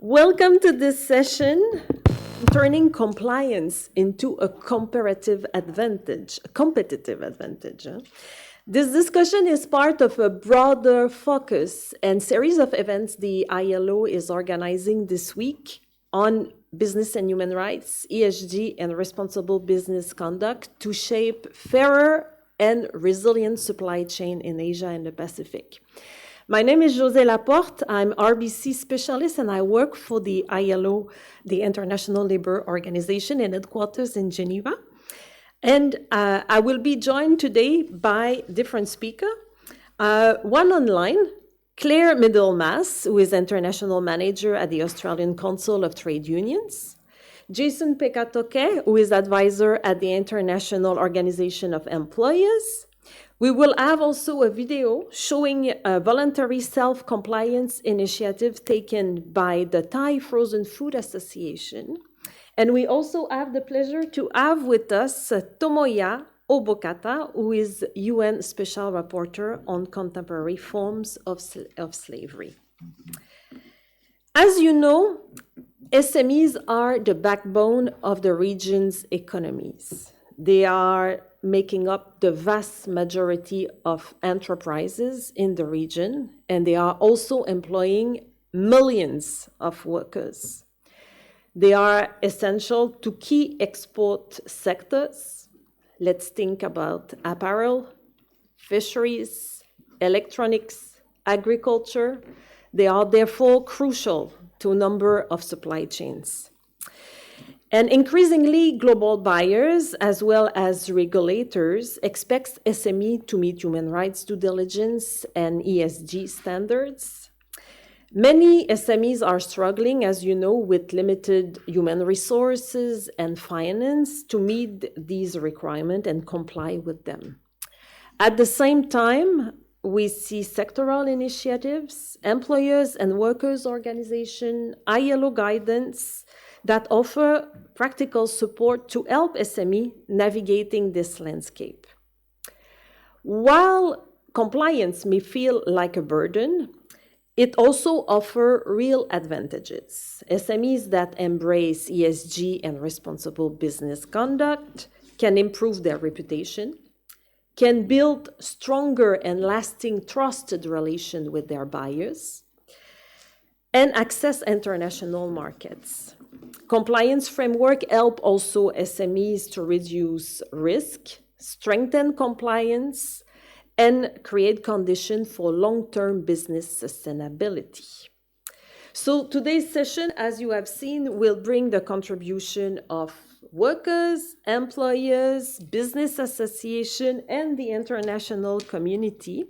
Welcome to this session, turning compliance into a comparative advantage, a competitive advantage. This discussion is part of a broader focus and series of events the ILO is organizing this week on business and human rights, ESG, and responsible business conduct to shape fairer and resilient supply chain in Asia and the Pacific. My name is José Laporte. I'm RBC specialist and I work for the ILO, the International Labour Organization, in headquarters in Geneva. And I will be joined today by different speakers. One online, Claire Middlemass, who is International Manager at the Australian Council of Trade Unions. Jason Pekatoke, who is Advisor at the International Organization of Employers. We will have also a video showing a voluntary self-compliance initiative taken by the Thai Frozen Food Association. And we also have the pleasure to have with us Tomoya Obokata, who is UN Special Rapporteur on Contemporary Forms of Slavery. As you know, SMEs are the backbone of the region's economies. They are making up the vast majority of enterprises in the region, and they are also employing millions of workers. They are essential to key export sectors. Let's think about apparel, fisheries, electronics, agriculture. They are therefore crucial to a number of supply chains. And increasingly, global buyers, as well as regulators, expect SME to meet human rights due diligence and ESG standards. Many SMEs are struggling, as you know, with limited human resources and finance to meet these requirements and comply with them. At the same time, we see sectoral initiatives, employers and workers' organizations, ILO guidance, that offer practical support to help SME navigating this landscape. While compliance may feel like a burden, it also offers real advantages. SMEs that embrace ESG and responsible business conduct can improve their reputation, can build stronger and lasting trusted relations with their buyers, and access international markets. Compliance framework help also SMEs to reduce risk, strengthen compliance, and create conditions for long-term business sustainability. So today's session, as you have seen, will bring the contribution of workers, employers, business association, and the international community.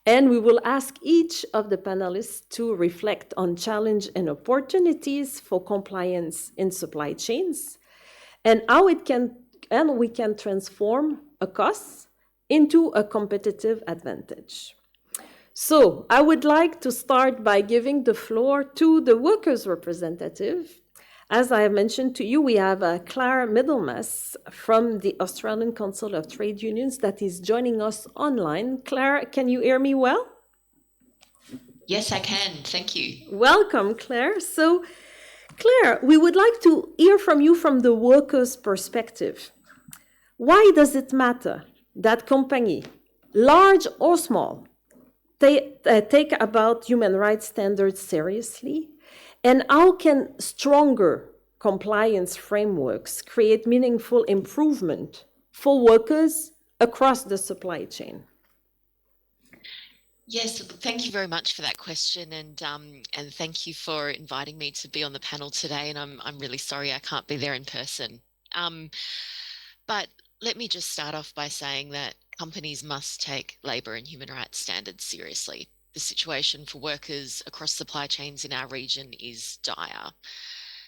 And we will ask each of the panelists to reflect on challenge and opportunities for compliance in supply chains and how we can transform a cost into a competitive advantage. So I would like to start by giving the floor to the workers' representative. As I have mentioned to you, we have Claire Middlemass from the Australian Council of Trade Unions that is joining us online. Claire, can you hear me well? Yes, I can. Thank you. Welcome, Claire. So, Claire, we would like to hear from you from the workers' perspective. Why does it matter that company, large or small, take about human rights standards seriously? And how can stronger compliance frameworks create meaningful improvement for workers across the supply chain? Yes, thank you very much for that question, and thank you for inviting me to be on the panel today. And I'm really sorry I can't be there in person. But let me just start off by saying that companies must take labour and human rights standards seriously. The situation for workers across supply chains in our region is dire.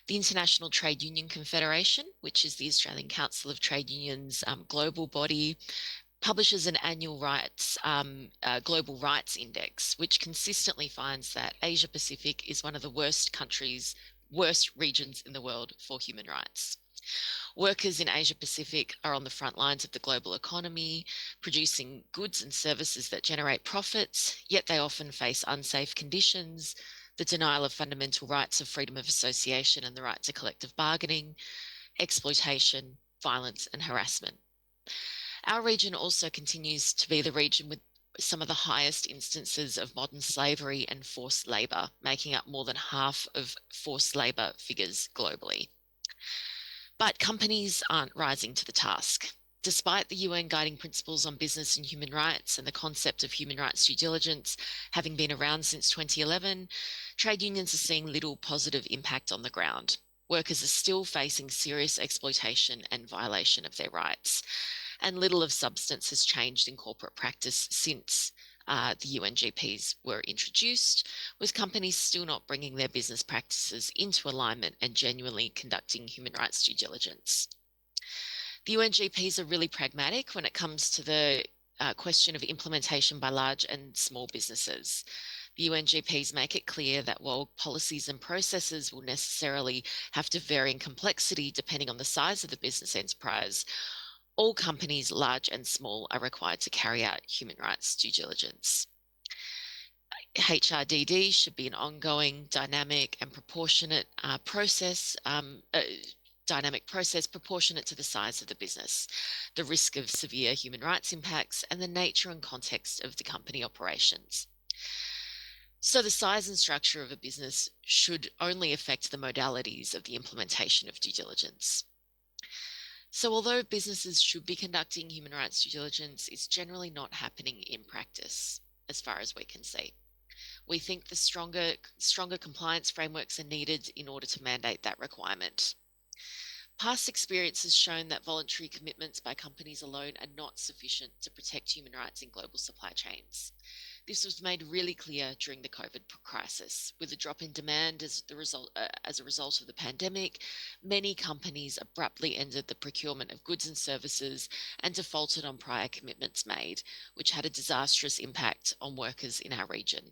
The International Trade Union Confederation, which is the Australian Council of Trade Unions global body, publishes an annual global rights index, which consistently finds that Asia Pacific is one of the worst regions in the world for human rights. Workers in Asia Pacific are on the front lines of the global economy, producing goods and services that generate profits, yet they often face unsafe conditions, the denial of fundamental rights of freedom of association and the right to collective bargaining, exploitation, violence, and harassment. Our region also continues to be the region with some of the highest instances of modern slavery and forced labour, making up more than half of forced labour figures globally. But companies aren't rising to the task. Despite the UN guiding principles on business and human rights and the concept of human rights due diligence having been around since 2011, trade unions are seeing little positive impact on the ground. Workers are still facing serious exploitation and violation of their rights, and little of substance has changed in corporate practice since the UNGPs were introduced, with companies still not bringing their business practices into alignment and genuinely conducting human rights due diligence. The UNGPs are really pragmatic when it comes to the question of implementation by large and small businesses. The UNGPs make it clear that while policies and processes will necessarily have to vary in complexity depending on the size of the business enterprise, all companies, large and small, are required to carry out human rights due diligence. HRDD should be an ongoing, dynamic and proportionate process proportionate to the size of the business, the risk of severe human rights impacts, and the nature and context of the company operations. So the size and structure of a business should only affect the modalities of the implementation of due diligence. So although businesses should be conducting human rights due diligence, it's generally not happening in practice, as far as we can see. We think the stronger compliance frameworks are needed in order to mandate that requirement. Past experience has shown that voluntary commitments by companies alone are not sufficient to protect human rights in global supply chains. This was made really clear during the COVID crisis. With a drop in demand as a result of the pandemic, many companies abruptly ended the procurement of goods and services and defaulted on prior commitments made, which had a disastrous impact on workers in our region,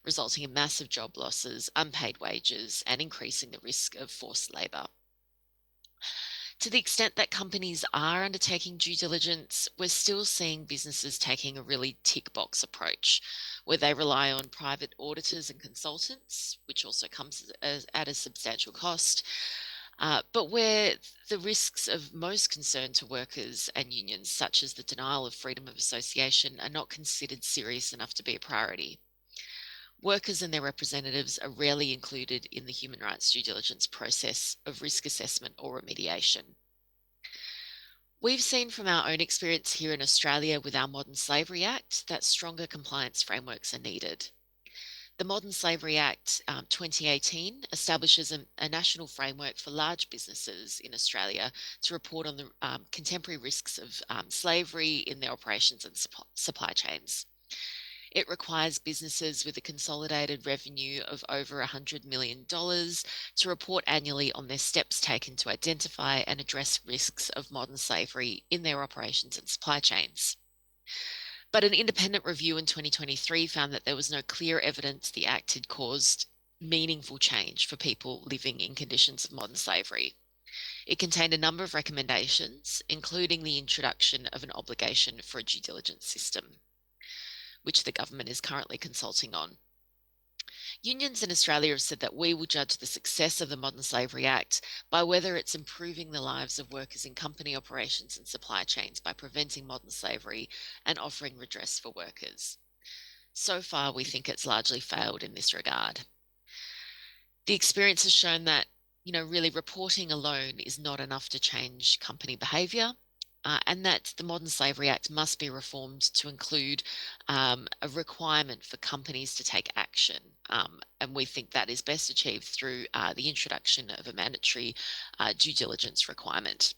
resulting in massive job losses, unpaid wages, and increasing the risk of forced labour. To the extent that companies are undertaking due diligence, we're still seeing businesses taking a really tick box approach, where they rely on private auditors and consultants, which also comes at a substantial cost, but where the risks of most concern to workers and unions, such as the denial of freedom of association, are not considered serious enough to be a priority. Workers and their representatives are rarely included in the human rights due diligence process of risk assessment or remediation. We've seen from our own experience here in Australia with our Modern Slavery Act that stronger compliance frameworks are needed. The Modern Slavery Act 2018 establishes a national framework for large businesses in Australia to report on the contemporary risks of slavery in their operations and supply chains. It requires businesses with a consolidated revenue of over $100 million to report annually on their steps taken to identify and address risks of modern slavery in their operations and supply chains. But an independent review in 2023 found that there was no clear evidence the Act had caused meaningful change for people living in conditions of modern slavery. It contained a number of recommendations, including the introduction of an obligation for a due diligence system, which the government is currently consulting on. Unions in Australia have said that we will judge the success of the Modern Slavery Act by whether it's improving the lives of workers in company operations and supply chains by preventing modern slavery and offering redress for workers. So far, we think it's largely failed in this regard. The experience has shown that, really reporting alone is not enough to change company behaviour. And that the Modern Slavery Act must be reformed to include a requirement for companies to take action. And we think that is best achieved through the introduction of a mandatory due diligence requirement.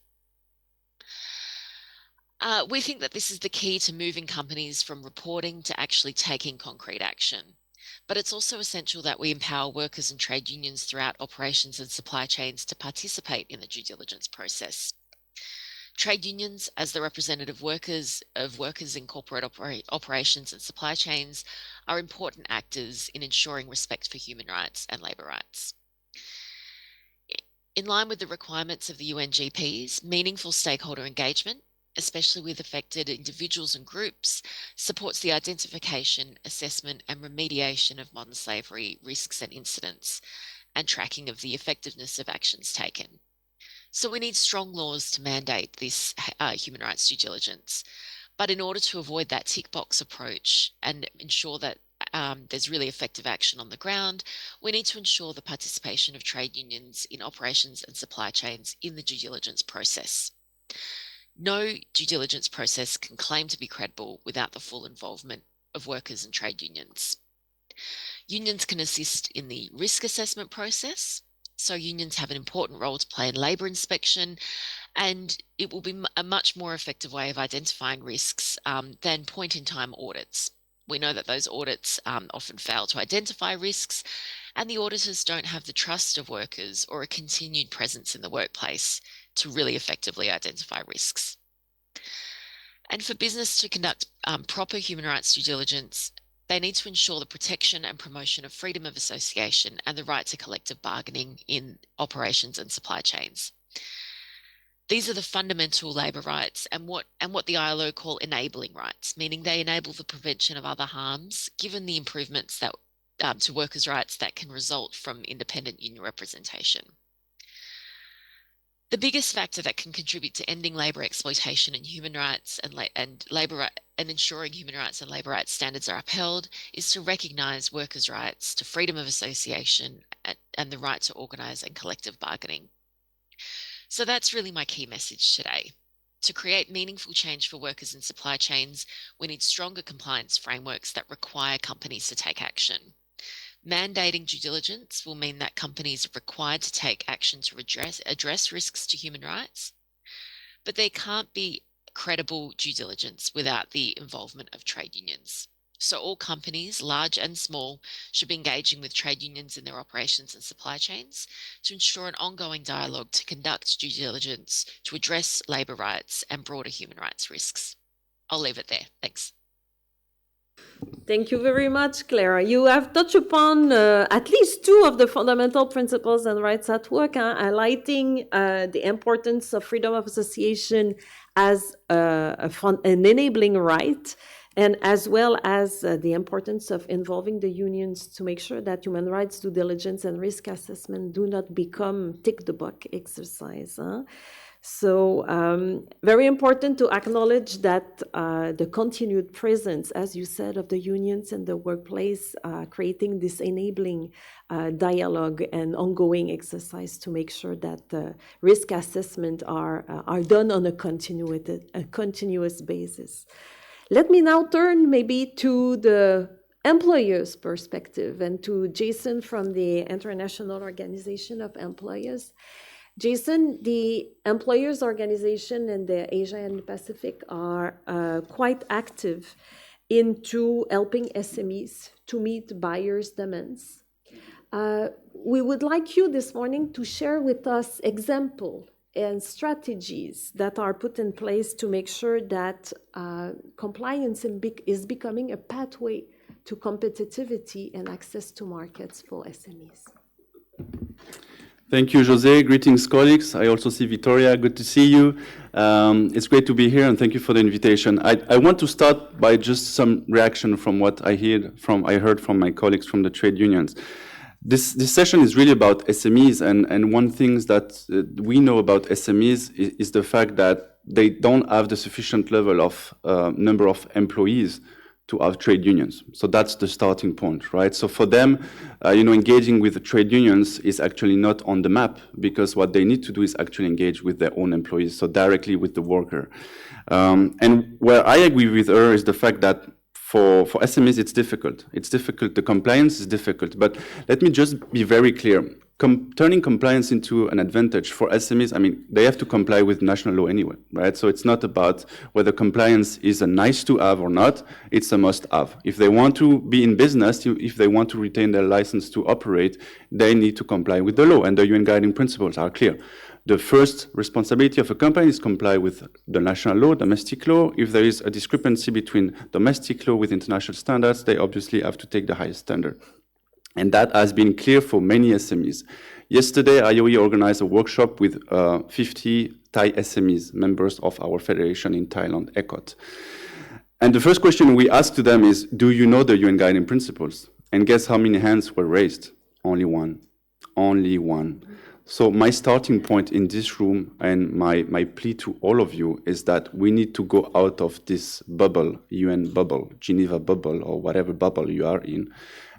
We think that this is the key to moving companies from reporting to actually taking concrete action. But it's also essential that we empower workers and trade unions throughout operations and supply chains to participate in the due diligence process. Trade unions, as the representative workers in corporate operations and supply chains, are important actors in ensuring respect for human rights and labour rights. In line with the requirements of the UNGPs, meaningful stakeholder engagement, especially with affected individuals and groups, supports the identification, assessment, and remediation of modern slavery risks and incidents, and tracking of the effectiveness of actions taken. So we need strong laws to mandate this human rights due diligence. But in order to avoid that tick box approach and ensure that there's really effective action on the ground, we need to ensure the participation of trade unions in operations and supply chains in the due diligence process. No due diligence process can claim to be credible without the full involvement of workers and trade unions. Unions can assist in the risk assessment process. So unions have an important role to play in labour inspection, and it will be a much more effective way of identifying risks than point-in-time audits. We know that those audits often fail to identify risks, and the auditors don't have the trust of workers or a continued presence in the workplace to really effectively identify risks. And for business to conduct proper human rights due diligence, they need to ensure the protection and promotion of freedom of association and the right to collective bargaining in operations and supply chains. These are the fundamental labour rights and what the ILO call enabling rights, meaning they enable the prevention of other harms, given the improvements that to workers' rights that can result from independent union representation. The biggest factor that can contribute to ending labour exploitation and human rights and ensuring human rights and labour rights standards are upheld is to recognise workers' rights to freedom of association and the right to organise and collective bargaining. So that's really my key message today. To create meaningful change for workers in supply chains, we need stronger compliance frameworks that require companies to take action. Mandating due diligence will mean that companies are required to take action to address risks to human rights, but there can't be credible due diligence without the involvement of trade unions. So all companies, large and small, should be engaging with trade unions in their operations and supply chains to ensure an ongoing dialogue to conduct due diligence to address labour rights and broader human rights risks. I'll leave it there. Thanks. Thank you very much, Clara. You have touched upon at least two of the fundamental principles and rights at work, highlighting the importance of freedom of association as an enabling right, and as well as the importance of involving the unions to make sure that human rights due diligence and risk assessment do not become tick-the-box exercise. So very important to acknowledge that the continued presence, as you said, of the unions in the workplace, creating this enabling dialogue and ongoing exercise to make sure that risk assessment are done on a continuous basis. Let me now turn maybe to the employer's perspective and to Jason from the International Organization of Employers. Jason, the employers' organization in the Asia and Pacific are quite active into helping SMEs to meet buyers' demands. We would like you this morning to share with us examples and strategies that are put in place to make sure that compliance is becoming a pathway to competitivity and access to markets for SMEs. Thank you, José. Greetings, colleagues. I also see Victoria. Good to see you. It's great to be here, and thank you for the invitation. I want to start by just some reaction from what I heard from my colleagues from the trade unions. This session is really about SMEs, and one thing that we know about SMEs is the fact that they don't have the sufficient level of number of employees to have trade unions. So that's the starting point, right? So for them, engaging with the trade unions is actually not on the map, because what they need to do is actually engage with their own employees, so directly with the worker. And where I agree with her is the fact that for SMEs, it's difficult. It's difficult. The compliance is difficult. But let me just be very clear. Turning compliance into an advantage for SMEs, I mean, they have to comply with national law anyway, right? So it's not about whether compliance is a nice to have or not, it's a must have. If they want to be in business, if they want to retain their license to operate, they need to comply with the law, and the UN guiding principles are clear. The first responsibility of a company is comply with the national law, domestic law. If there is a discrepancy between domestic law with international standards, they obviously have to take the highest standard. And that has been clear for many SMEs. Yesterday, IOE organized a workshop with 50 Thai SMEs, members of our federation in Thailand, ECOT. And the first question we asked to them is, do you know the UN Guiding Principles? And guess how many hands were raised? Only one. Only one. So my starting point in this room and my plea to all of you is that we need to go out of this bubble, UN bubble, Geneva bubble, or whatever bubble you are in,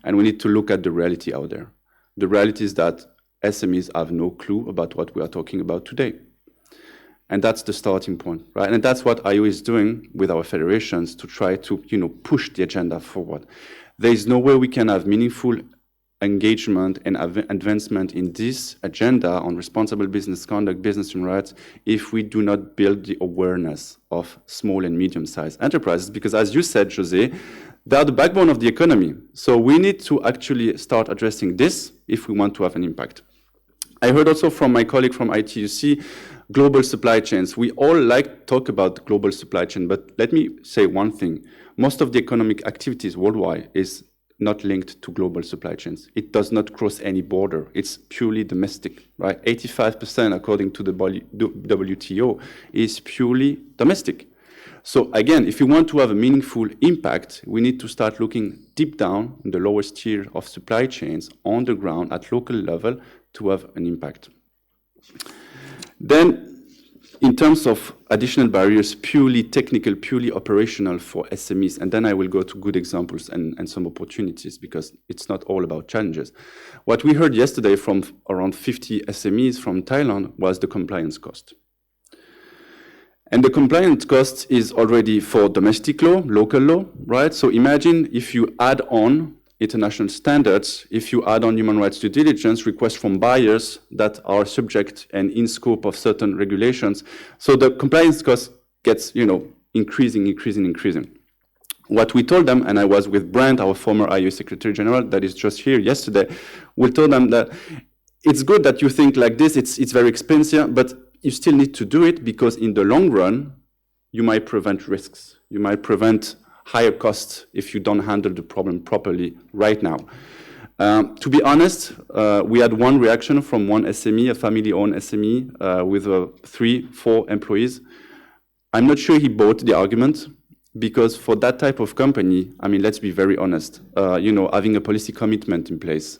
and we need to look at the reality out there. The reality is that SMEs have no clue about what we are talking about today. And that's the starting point, right? And that's what IO is doing with our federations to try to, push the agenda forward. There is no way we can have meaningful engagement and advancement in this agenda on responsible business conduct, business human rights, if we do not build the awareness of small and medium-sized enterprises. Because as you said, Jose, they are the backbone of the economy. So we need to actually start addressing this if we want to have an impact. I heard also from my colleague from ITUC, global supply chains. We all like to talk about global supply chain, but let me say one thing. Most of the economic activities worldwide is not linked to global supply chains. It does not cross any border. It's purely domestic, right? 85%, according to the WTO, is purely domestic. So again, if you want to have a meaningful impact, we need to start looking deep down in the lowest tier of supply chains on the ground at local level to have an impact. Then, in terms of additional barriers, purely technical, purely operational for SMEs, and then I will go to good examples and some opportunities because it's not all about challenges. What we heard yesterday from around 50 SMEs from Thailand was the compliance cost. And the compliance cost is already for domestic law, local law, right? So imagine if you add on international standards, if you add on human rights due diligence requests from buyers that are subject and in scope of certain regulations. So the compliance cost gets, increasing. What we told them, and I was with Brent, our former IOE Secretary General, that is just here yesterday, we told them that it's good that you think like this, it's very expensive, but you still need to do it because in the long run, you might prevent risks. You might prevent higher costs if you don't handle the problem properly right now. To be honest, we had one reaction from one SME, a family-owned SME with 3-4 employees. I'm not sure he bought the argument because for that type of company, I mean, let's be very honest, having a policy commitment in place,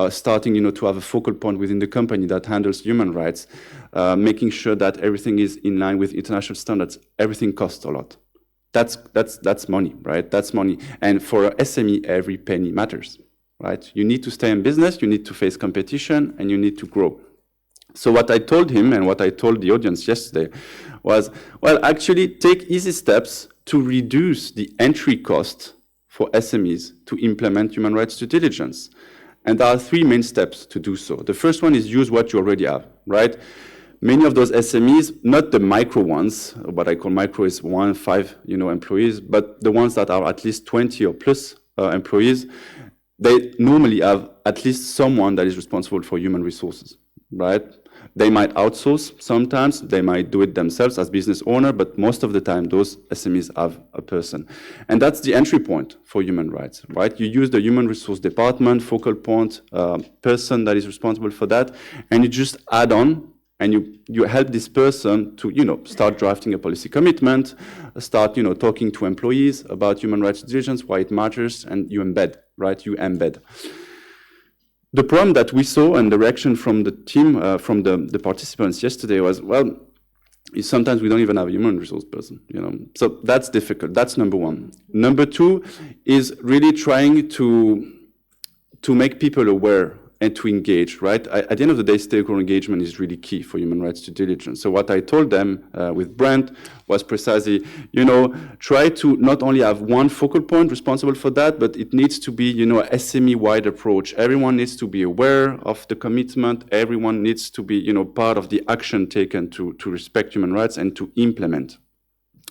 starting, to have a focal point within the company that handles human rights, making sure that everything is in line with international standards, everything costs a lot. That's money, right? That's money. And for a SME, every penny matters, right? You need to stay in business, you need to face competition, and you need to grow. So what I told him and what I told the audience yesterday was, well, actually take easy steps to reduce the entry cost for SMEs to implement human rights due diligence. And there are 3 main steps to do so. The first one is use what you already have, right? Many of those SMEs, not the micro ones, what I call micro is 1-5, employees, but the ones that are at least 20 or plus employees, they normally have at least someone that is responsible for human resources, right? They might outsource sometimes, they might do it themselves as business owner, but most of the time those SMEs have a person. And that's the entry point for human rights, right? You use the human resource department, focal point, person that is responsible for that, and you just add on and you help this person to, start drafting a policy commitment, start, talking to employees about human rights diligence, why it matters, and you embed, right? You embed. The problem that we saw and the reaction from the team, from the participants yesterday was, well, sometimes we don't even have a human resource person, So that's difficult. That's number one. Number two is really trying to make people aware and to engage, right? At the end of the day, stakeholder engagement is really key for human rights due diligence. So what I told them with Brent was precisely, try to not only have one focal point responsible for that, but it needs to be, a SME-wide approach. Everyone needs to be aware of the commitment. Everyone needs to be, part of the action taken to respect human rights and to implement.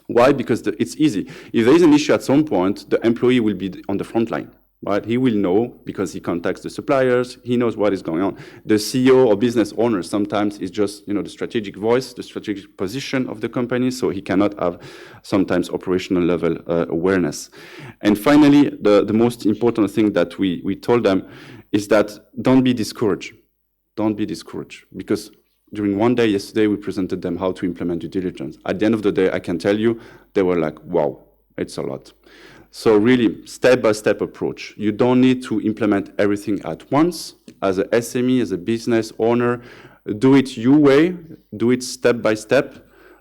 Why? Because it's easy. If there is an issue at some point, the employee will be on the front line. Right? He will know because he contacts the suppliers, he knows what is going on. The CEO or business owner sometimes is just, the strategic voice, the strategic position of the company, so he cannot have sometimes operational level awareness. And finally, the most important thing that we told them is that don't be discouraged. don't be discouraged, because during one day yesterday, we presented them how to implement due diligence. At the end of the day, I can tell you, they were like, wow, it's a lot. So really, step-by-step approach. You don't need to implement everything at once. As a SME, as a business owner, do it your way, do it step by step,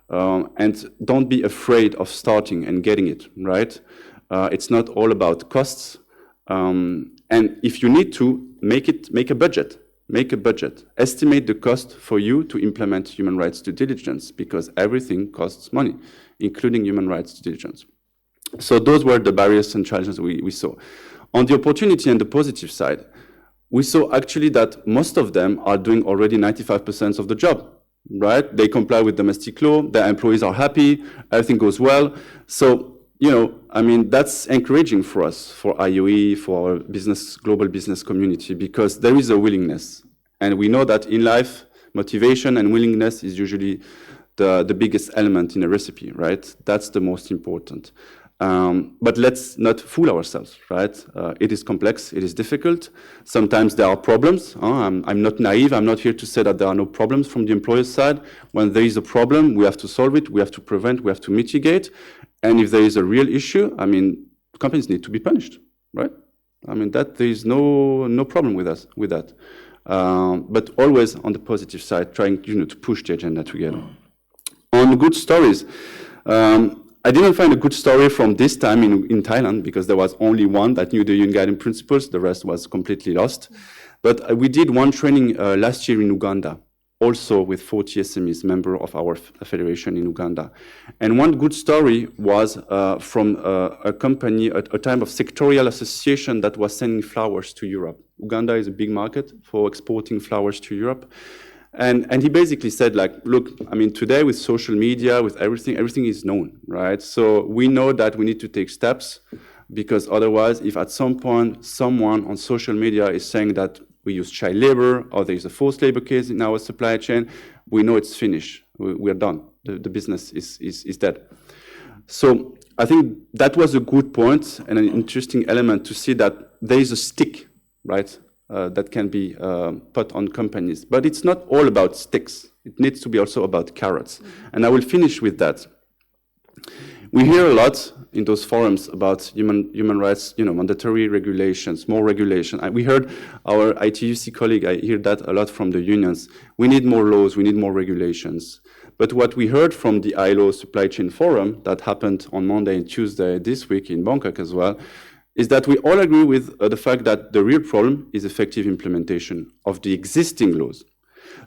and don't be afraid of starting and getting it, right? It's not all about costs. And if you need to, make a budget. Make a budget. Estimate the cost for you to implement human rights due diligence, because everything costs money, including human rights due diligence. So those were the barriers and challenges we saw. On the opportunity and the positive side, we saw actually that most of them are doing already 95% of the job, right? They comply with domestic law, their employees are happy, everything goes well. So, I mean, that's encouraging for us, for IOE, for our global business community, because there is a willingness. And we know that in life, motivation and willingness is usually the biggest element in a recipe, right? That's the most important. But let's not fool ourselves, right? It is complex, it is difficult. Sometimes there are problems. I'm not naive. I'm not here to say that there are no problems from the employer's side. When there is a problem, we have to solve it, we have to prevent, we have to mitigate. And if there is a real issue, I mean, companies need to be punished, right? I mean, that there is no problem with that. But always on the positive side, trying to push the agenda together. On good stories, I didn't find a good story from this time in Thailand, because there was only one that knew the UN Guiding Principles. The rest was completely lost. But we did one training last year in Uganda, also with 40 SMEs, member of our federation in Uganda. And one good story was from a company, a type of sectorial association that was sending flowers to Europe. Uganda is a big market for exporting flowers to Europe. And he basically said, like, look, I mean, today with social media, with everything is known, right? So we know that we need to take steps, because otherwise, if at some point someone on social media is saying that we use child labor or there is a forced labor case in our supply chain, we know it's finished. We're done. The business is dead. So I think that was a good point and an interesting element to see that there is a stick, right? That can be put on companies. But it's not all about sticks. It needs to be also about carrots. And I will finish with that. We hear a lot in those forums about human rights, mandatory regulations, more regulation. We heard our ITUC colleague, I hear that a lot from the unions. We need more laws, we need more regulations. But what we heard from the ILO Supply Chain Forum that happened on Monday and Tuesday this week in Bangkok as well, is that we all agree with the fact that the real problem is effective implementation of the existing laws.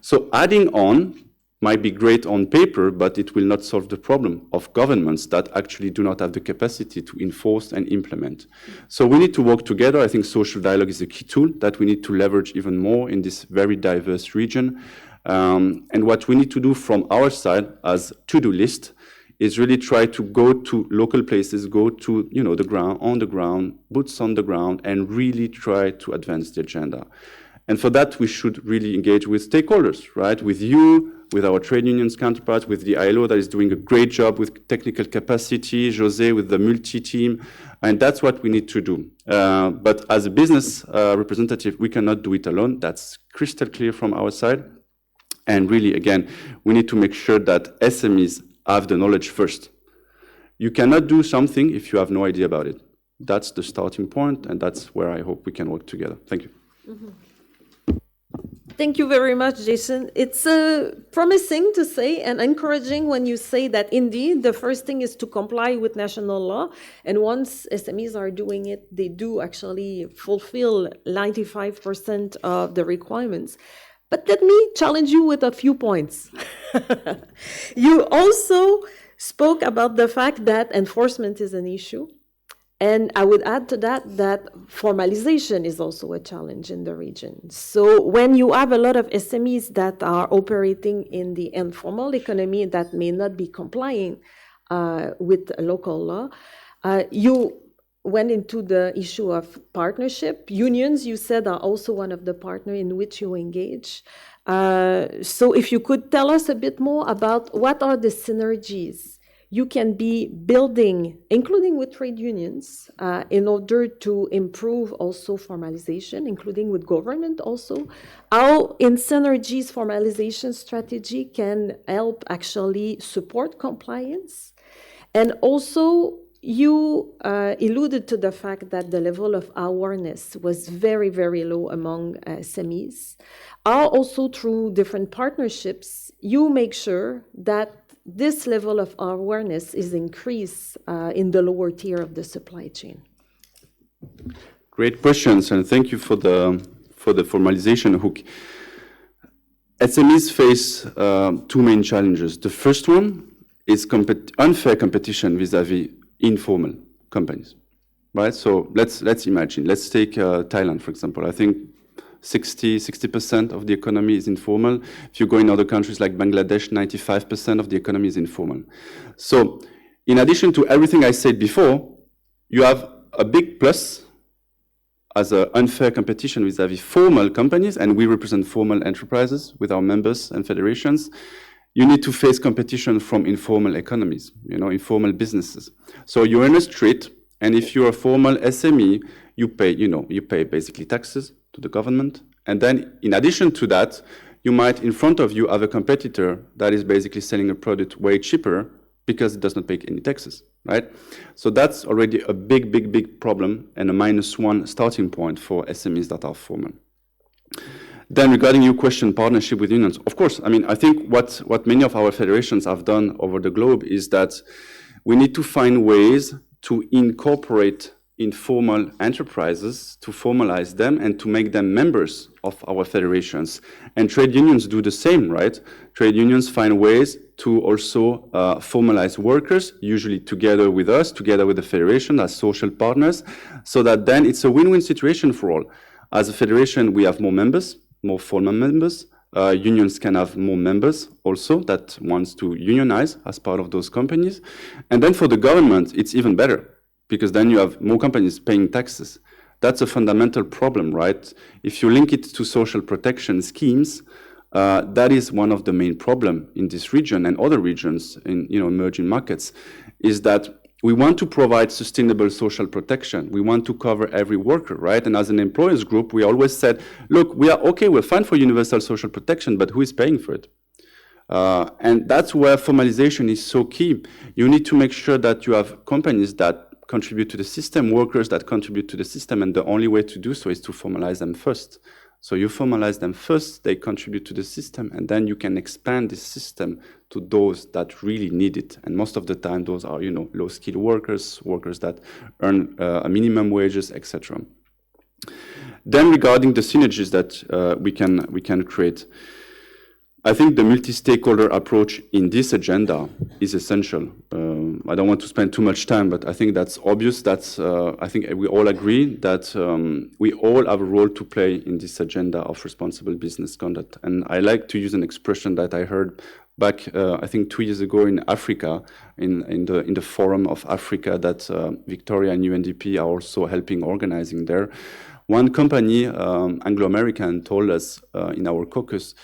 So adding on might be great on paper, but it will not solve the problem of governments that actually do not have the capacity to enforce and implement. So we need to work together. I think social dialogue is a key tool that we need to leverage even more in this very diverse region. And what we need to do from our side as to-do list is really try to go to local places, go to the ground, on the ground, boots on the ground, and really try to advance the agenda. And for that, we should really engage with stakeholders, right? With you, with our trade unions counterparts, with the ILO that is doing a great job with technical capacity, José with the multi-team, and that's what we need to do. But as a business representative, we cannot do it alone. That's crystal clear from our side. And really, again, we need to make sure that SMEs have the knowledge first. You cannot do something if you have no idea about it. That's the starting point, and that's where I hope we can work together. Thank you. Mm-hmm. Thank you very much, Jason. It's promising to say and encouraging when you say that indeed the first thing is to comply with national law. And once SMEs are doing it, they do actually fulfill 95% of the requirements. But let me challenge you with a few points. You also spoke about the fact that enforcement is an issue. And I would add to that formalization is also a challenge in the region. So when you have a lot of SMEs that are operating in the informal economy that may not be complying with local law, you went into the issue of partnership. Unions, you said, are also one of the partners in which you engage. So if you could tell us a bit more about what are the synergies you can be building, including with trade unions, in order to improve also formalization, including with government also, how in synergies formalization strategy can help actually support compliance. And also, you alluded to the fact that the level of awareness was very, very low among SMEs. Also, through different partnerships, you make sure that this level of awareness is increased in the lower tier of the supply chain. Great questions, and thank you for the formalization hook. SMEs face two main challenges. The first one is unfair competition vis-à-vis informal companies, right? So let's imagine. Let's take Thailand, for example. I think 60% of the economy is informal. If you go in other countries like Bangladesh, 95% of the economy is informal. So in addition to everything I said before, you have a big plus as an unfair competition vis-à-vis formal companies, and we represent formal enterprises with our members and federations. You need to face competition from informal economies, informal businesses. So you're in a street, and if you're a formal SME, you pay basically taxes to the government. And then in addition to that, you might in front of you have a competitor that is basically selling a product way cheaper because it does not pay any taxes, right? So that's already a big problem and a -1 starting point for SMEs that are formal. Then regarding your question, partnership with unions, of course, I think what many of our federations have done over the globe is that we need to find ways to incorporate informal enterprises, to formalize them and to make them members of our federations. And trade unions do the same, right? Trade unions find ways to also formalize workers, usually together with us, together with the federation as social partners, so that then it's a win-win situation for all. As a federation, we have more members, more formal members. Unions can have more members also that wants to unionize as part of those companies. And then for the government, it's even better, because then you have more companies paying taxes. That's a fundamental problem, right? If you link it to social protection schemes, that is one of the main problems in this region and other regions in emerging markets, is that we want to provide sustainable social protection. We want to cover every worker, right? And as an employers group, we always said, look, we're fine for universal social protection, but who is paying for it? And that's where formalization is so key. You need to make sure that you have companies that contribute to the system, workers that contribute to the system, and the only way to do so is to formalize them first. So you formalize them first, they contribute to the system, and then you can expand this system to those that really need it. And most of the time, those are, low-skilled workers, workers that earn a minimum wages, etc. Then regarding the synergies that we can create, I think the multi-stakeholder approach in this agenda is essential. I don't want to spend too much time, but I think that's obvious. I think we all agree that we all have a role to play in this agenda of responsible business conduct. And I like to use an expression that I heard back, I think 2 years ago in Africa, in the Forum of Africa that Victoria and UNDP are also helping organizing there. One company, Anglo-American, told us in our caucus,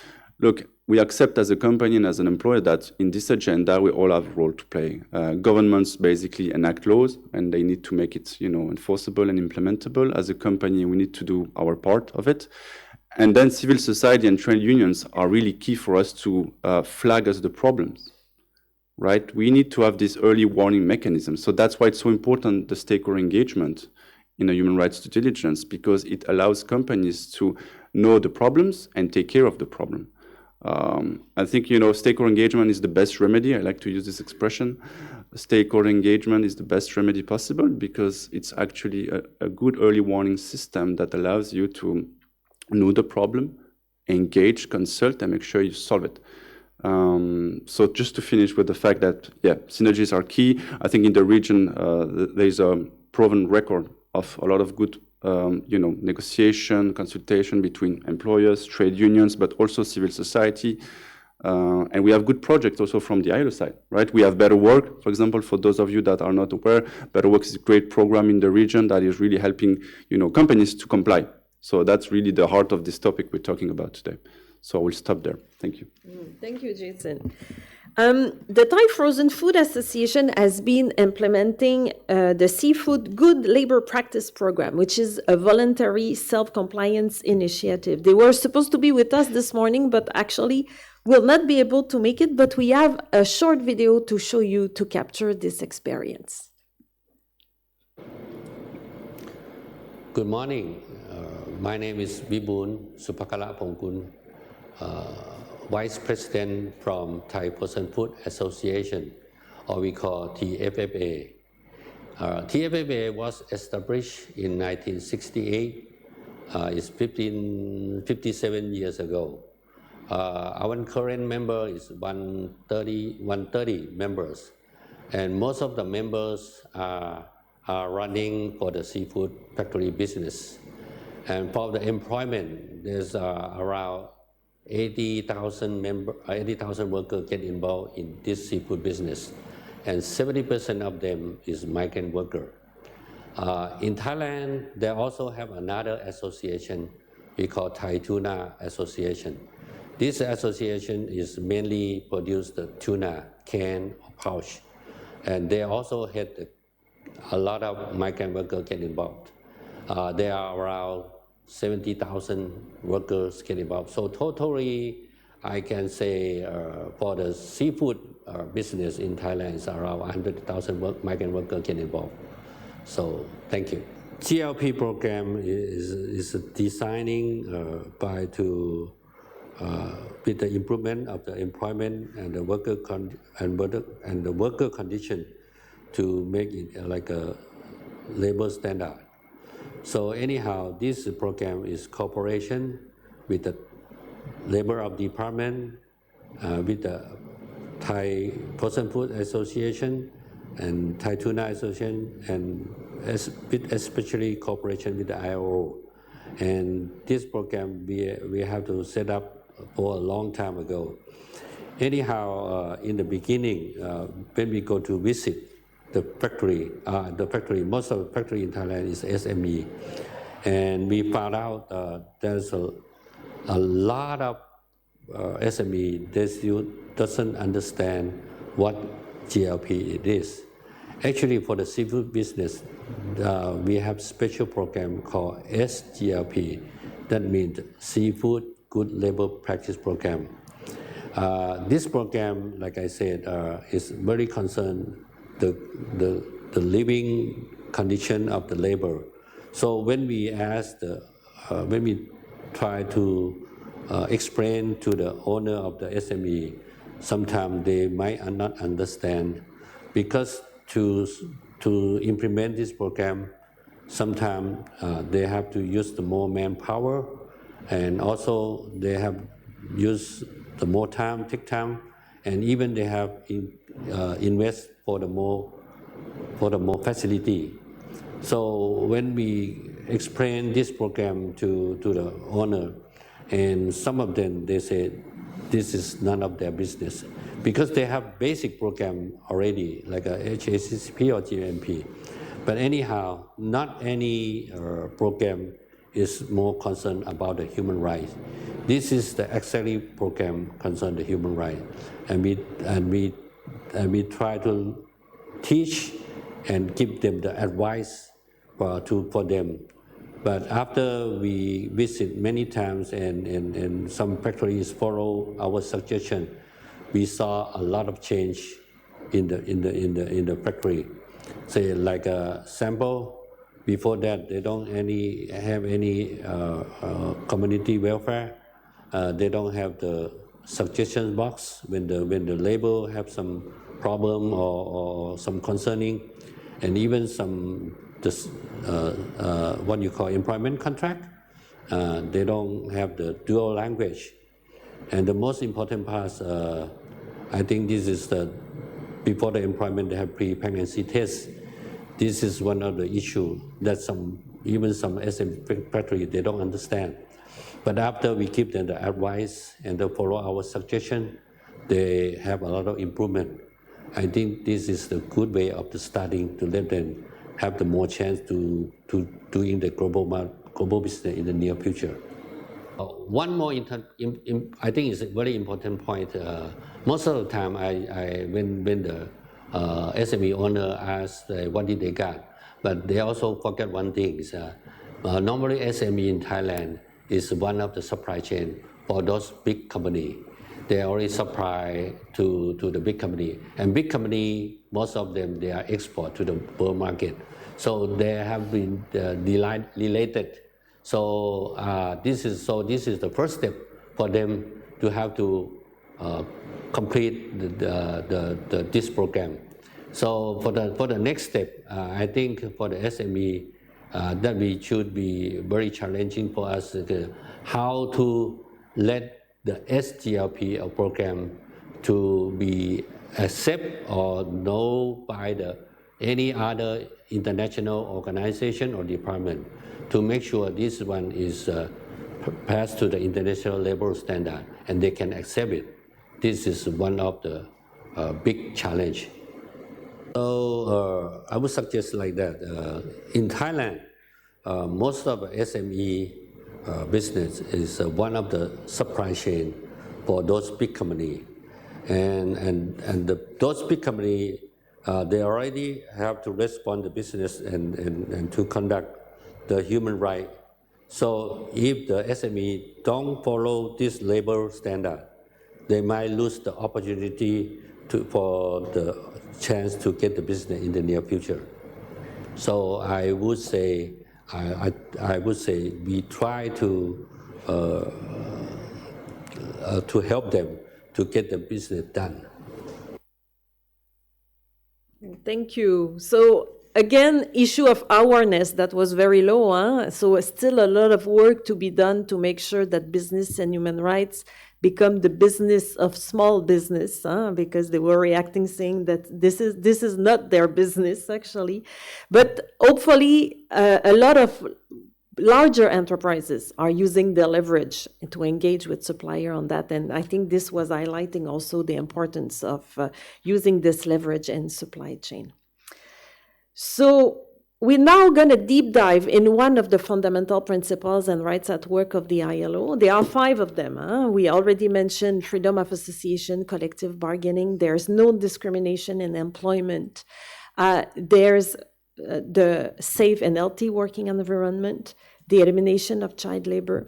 look, we accept as a company and as an employer that in this agenda, we all have a role to play. Governments basically enact laws and they need to make it, enforceable and implementable. As a company, we need to do our part of it. And then civil society and trade unions are really key for us to flag us the problems, right? We need to have this early warning mechanism. So that's why it's so important, the stakeholder engagement in a human rights due diligence, because it allows companies to know the problems and take care of the problem. I think, stakeholder engagement is the best remedy. I like to use this expression. Stakeholder engagement is the best remedy possible because it's actually a good early warning system that allows you to know the problem, engage, consult, and make sure you solve it. So just to finish with the fact that, synergies are key. I think in the region, there's a proven record of a lot of good negotiation, consultation between employers, trade unions, but also civil society. And we have good projects also from the ILO side, right? We have Better Work, for example, for those of you that are not aware. Better Work is a great program in the region that is really helping, companies to comply. So that's really the heart of this topic we're talking about today. So I will stop there. Thank you. Thank you, Jason. The Thai Frozen Food Association has been implementing the Seafood Good Labor Practice Program, which is a voluntary self-compliance initiative. They were supposed to be with us this morning, but actually will not be able to make it. But we have a short video to show you to capture this experience. Good morning. My name is Vibun Supakala Pongkun, Vice President from Thai Frozen Food Association, or we call TFFA. TFFA was established in 1968. It's 57 years ago. Our current member is 130 members, and most of the members are running for the seafood factory business. And for the employment, there's around 80,000 workers get involved in this seafood business, and 70% of them is migrant worker. In Thailand, they also have another association we call Thai Tuna Association. This association is mainly produce the tuna can or pouch, and they also had a lot of migrant workers get involved. There are around 70,000 workers get involved. So totally, I can say for the seafood business in Thailand, is around 100,000 migrant workers get involved. So thank you. GLP program is designing with the improvement of the employment and the worker condition to make it like a labor standard. So anyhow, this program is cooperation with the Labor of Department, with the Thai Frozen Food Association and Thai Tuna Association, and especially cooperation with the ILO. And this program we have to set up for a long time ago. Anyhow, in the beginning, when we go to visit the factory, most of the factory in Thailand is SME, and we found out there's a lot of SME that still doesn't understand what GLP it is. Actually, for the seafood business, we have special program called SGLP. That means Seafood Good Labor Practice Program. This program, like I said, is very concerned the living condition of the labor. So when we when we try to explain to the owner of the SME, sometimes they might not understand, because to implement this program, sometimes they have to use the more manpower, and also they have used the more time, take time, and even they have invest for the more facility. So when we explain this program to the owner, and some of them, they say this is none of their business, because they have basic program already, like a HACCP or GMP. But anyhow, not any program is more concerned about the human rights. This is the exactly program concerned the human rights, and we try to teach and give them the advice for them. But after we visit many times and some factories follow our suggestion, we saw a lot of change in the factory. Say like a sample, before that they don't have any community welfare. They don't have the suggestion box when the label have some problem or some concerning, and even some what you call employment contract. They don't have the dual language. And the most important part, I think this is before the employment they have pre-pregnancy test. This is one of the issues that even some SM factory they don't understand. But after we give them the advice and they follow our suggestion, they have a lot of improvement. I think this is the good way of the starting to let them have the more chance to do in the global business in the near future. One more, I think is a very important point. Most of the time, when the SME owner asks what did they got, but they also forget one thing is normally SME in Thailand is one of the supply chain for those big company. They already supply to the big company, and big company, most of them, they are export to the world market. So they have been related. So this is the first step for them to have to complete this program. So for the next step, I think for the SME, that we should be very challenging for us how to let the SGLP program to be accepted or known by any other international organization or department to make sure this one is passed to the international labor standard and they can accept it. This is one of the big challenge. So I would suggest like that. In Thailand, most of SME business is one of the supply chain for those big company, and those big company they already have to respond to business and to conduct the human right. So if the SME don't follow this labor standard, they might lose the opportunity for the chance to get the business in the near future. So I would say we try to help them to get the business done. Thank you. So again, issue of awareness that was very low. Huh? So still a lot of work to be done to make sure that business and human rights become the business of small business, because they were reacting saying that this is not their business actually. But hopefully a lot of larger enterprises are using their leverage to engage with supplier on that. And I think this was highlighting also the importance of using this leverage in supply chain. So we're now going to deep dive in one of the fundamental principles and rights at work of the ILO. There are 5 of them. We already mentioned freedom of association, collective bargaining. There's no discrimination in employment. There's the safe and healthy working environment, the elimination of child labor.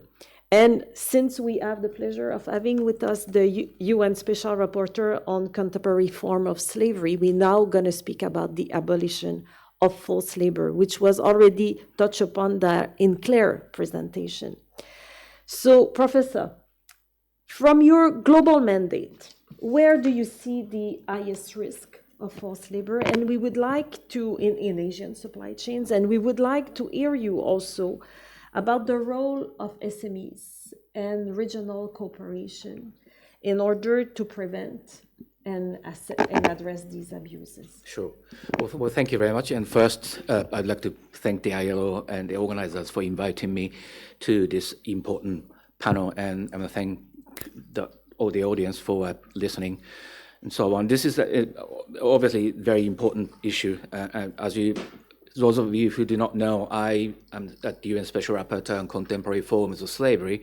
And since we have the pleasure of having with us the UN Special Rapporteur on contemporary form of slavery, we're now going to speak about the abolition of forced labor, which was already touched upon in Claire's presentation. So, Professor, from your global mandate, where do you see the highest risk of forced labor? And we would like to, in Asian supply chains, and we would like to hear you also about the role of SMEs and regional cooperation in order to prevent and address these abuses. Sure. Well, thank you very much. And first, I'd like to thank the ILO and the organizers for inviting me to this important panel, and I want to thank all the audience for listening and so on. This is obviously a very important issue. Those of you who do not know, I am at the UN Special Rapporteur on Contemporary Forms of Slavery.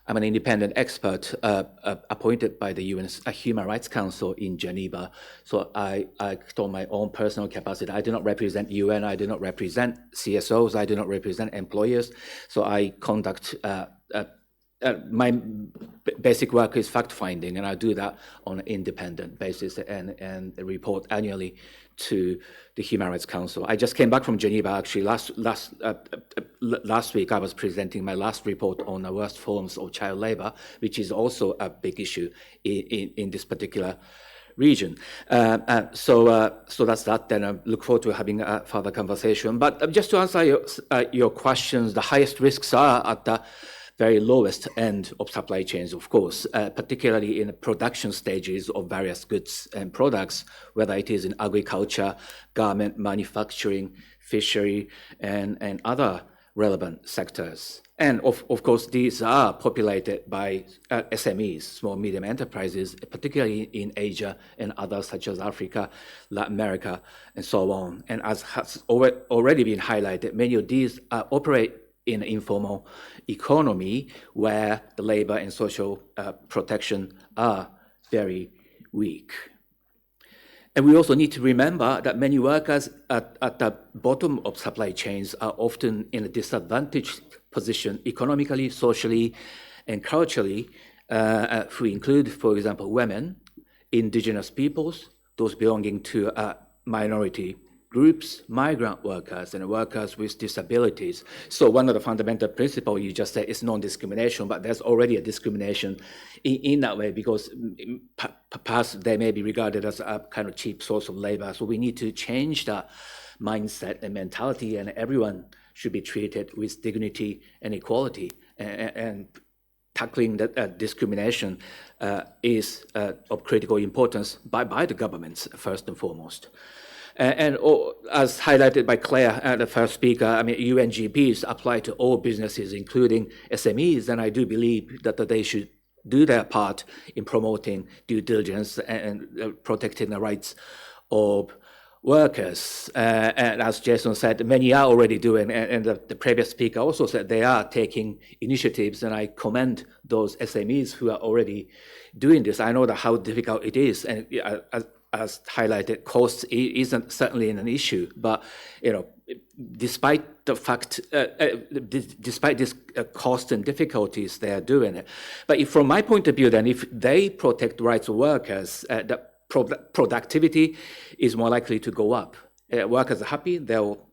I'm an independent expert appointed by the UN Human Rights Council in Geneva. So I act on my own personal capacity. I do not represent UN. I do not represent CSOs. I do not represent employers. So I conduct my basic work is fact-finding, and I do that on an independent basis and report annually to the Human Rights Council. I just came back from Geneva, actually. Last week, I was presenting my last report on the worst forms of child labor, which is also a big issue in this particular region. So that's that. Then I look forward to having a further conversation. But just to answer your questions, the highest risks are at the very lowest end of supply chains, of course, particularly in the production stages of various goods and products, whether it is in agriculture, garment manufacturing, fishery, and other relevant sectors. And of course, these are populated by SMEs, small medium enterprises, particularly in Asia and others such as Africa, Latin America, and so on. And as has already been highlighted, many of these operate in an informal economy where the labor and social protection are very weak. And we also need to remember that many workers at the bottom of supply chains are often in a disadvantaged position economically, socially, and culturally, who include, for example, women, indigenous peoples, those belonging to minority groups, migrant workers, and workers with disabilities. So one of the fundamental principles you just said is non-discrimination, but there's already a discrimination in that way because perhaps they may be regarded as a kind of cheap source of labor. So we need to change that mindset and mentality, and everyone should be treated with dignity and equality. And tackling that discrimination is of critical importance by the governments, first and foremost. And as highlighted by Claire, the first speaker, I mean, UNGPs apply to all businesses, including SMEs, and I do believe that they should do their part in promoting due diligence and protecting the rights of workers. And as Jason said, many are already doing, and the previous speaker also said they are taking initiatives, and I commend those SMEs who are already doing this. I know that how difficult it is, and as highlighted, cost isn't certainly an issue, but despite the fact, despite this cost and difficulties, they are doing it. But from my point of view, then, if they protect the rights of workers, the productivity is more likely to go up. Workers are happy; they'll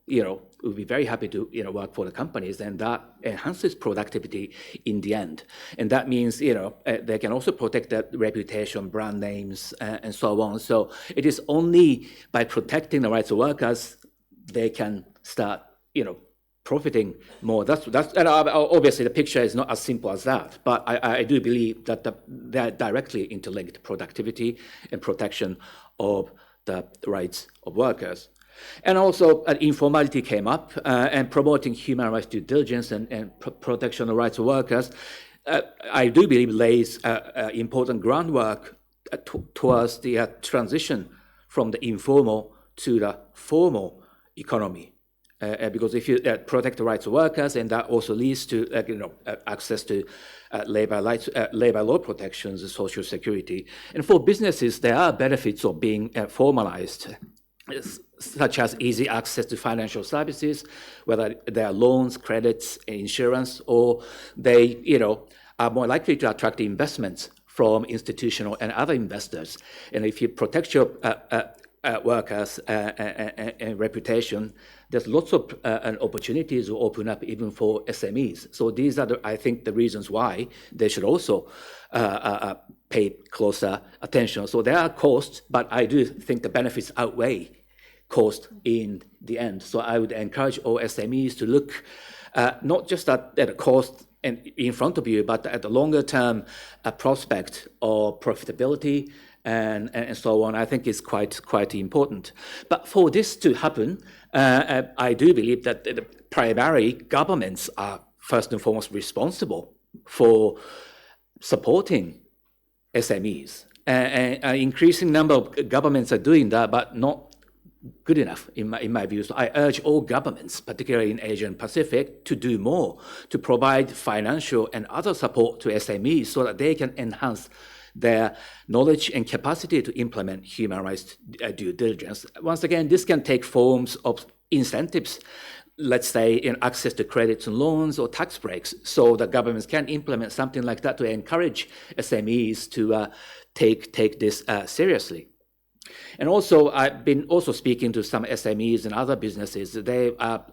will be very happy to work for the companies, and that enhances productivity in the end. And that means they can also protect their reputation, brand names, and so on. So it is only by protecting the rights of workers they can start profiting more. That's and obviously the picture is not as simple as that, but I do believe that they're directly interlinked: productivity and protection of the rights of workers. And also, informality came up, and promoting human rights due diligence and protection of rights of workers, I do believe lays important groundwork towards the transition from the informal to the formal economy. Because if you protect the rights of workers, and that also leads to access to labor law protections and social security. And for businesses, there are benefits of being formalized, such as easy access to financial services, whether they are loans, credits, insurance, or they are more likely to attract investments from institutional and other investors. And if you protect your workers and reputation, there's lots of opportunities to open up even for SMEs. So these are, I think, the reasons why they should also pay closer attention. So there are costs, but I do think the benefits outweigh cost in the end. So I would encourage all SMEs to look not just at the cost in front of you, but at the longer term prospect of profitability and so on. I think is quite important. But for this to happen, I do believe that the primary governments are first and foremost responsible for supporting SMEs. An increasing number of governments are doing that, but not good enough in my view. So I urge all governments, particularly in Asia and Pacific, to do more to provide financial and other support to SMEs so that they can enhance their knowledge and capacity to implement human rights due diligence. Once again, this can take forms of incentives, let's say in access to credits and loans or tax breaks, so that governments can implement something like that to encourage SMEs to take this seriously. And also, I've been also speaking to some SMEs and other businesses. They are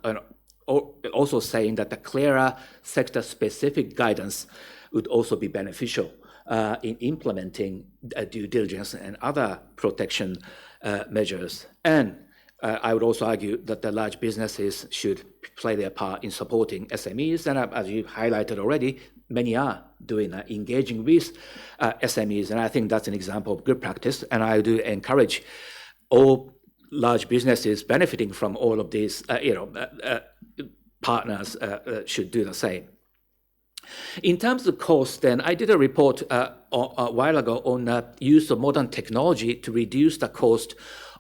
also saying that the clearer sector-specific guidance would also be beneficial in implementing due diligence and other protection measures. And I would also argue that the large businesses should play their part in supporting SMEs. And as you highlighted already, many are doing that, engaging with SMEs. And I think that's an example of good practice. And I do encourage all large businesses benefiting from all of these, partners should do the same. In terms of cost, then, I did a report a while ago on use of modern technology to reduce the cost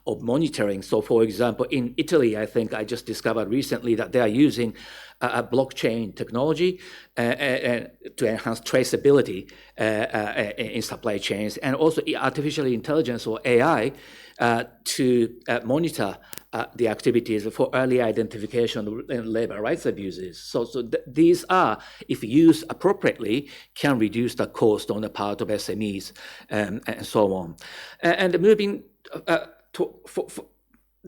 of monitoring. So for example, in Italy, I think I just discovered recently that they are using a blockchain technology to enhance traceability in supply chains, and also artificial intelligence or AI to monitor the activities for early identification of labor rights abuses. So these are, if used appropriately, can reduce the cost on the part of SMEs and so on. And moving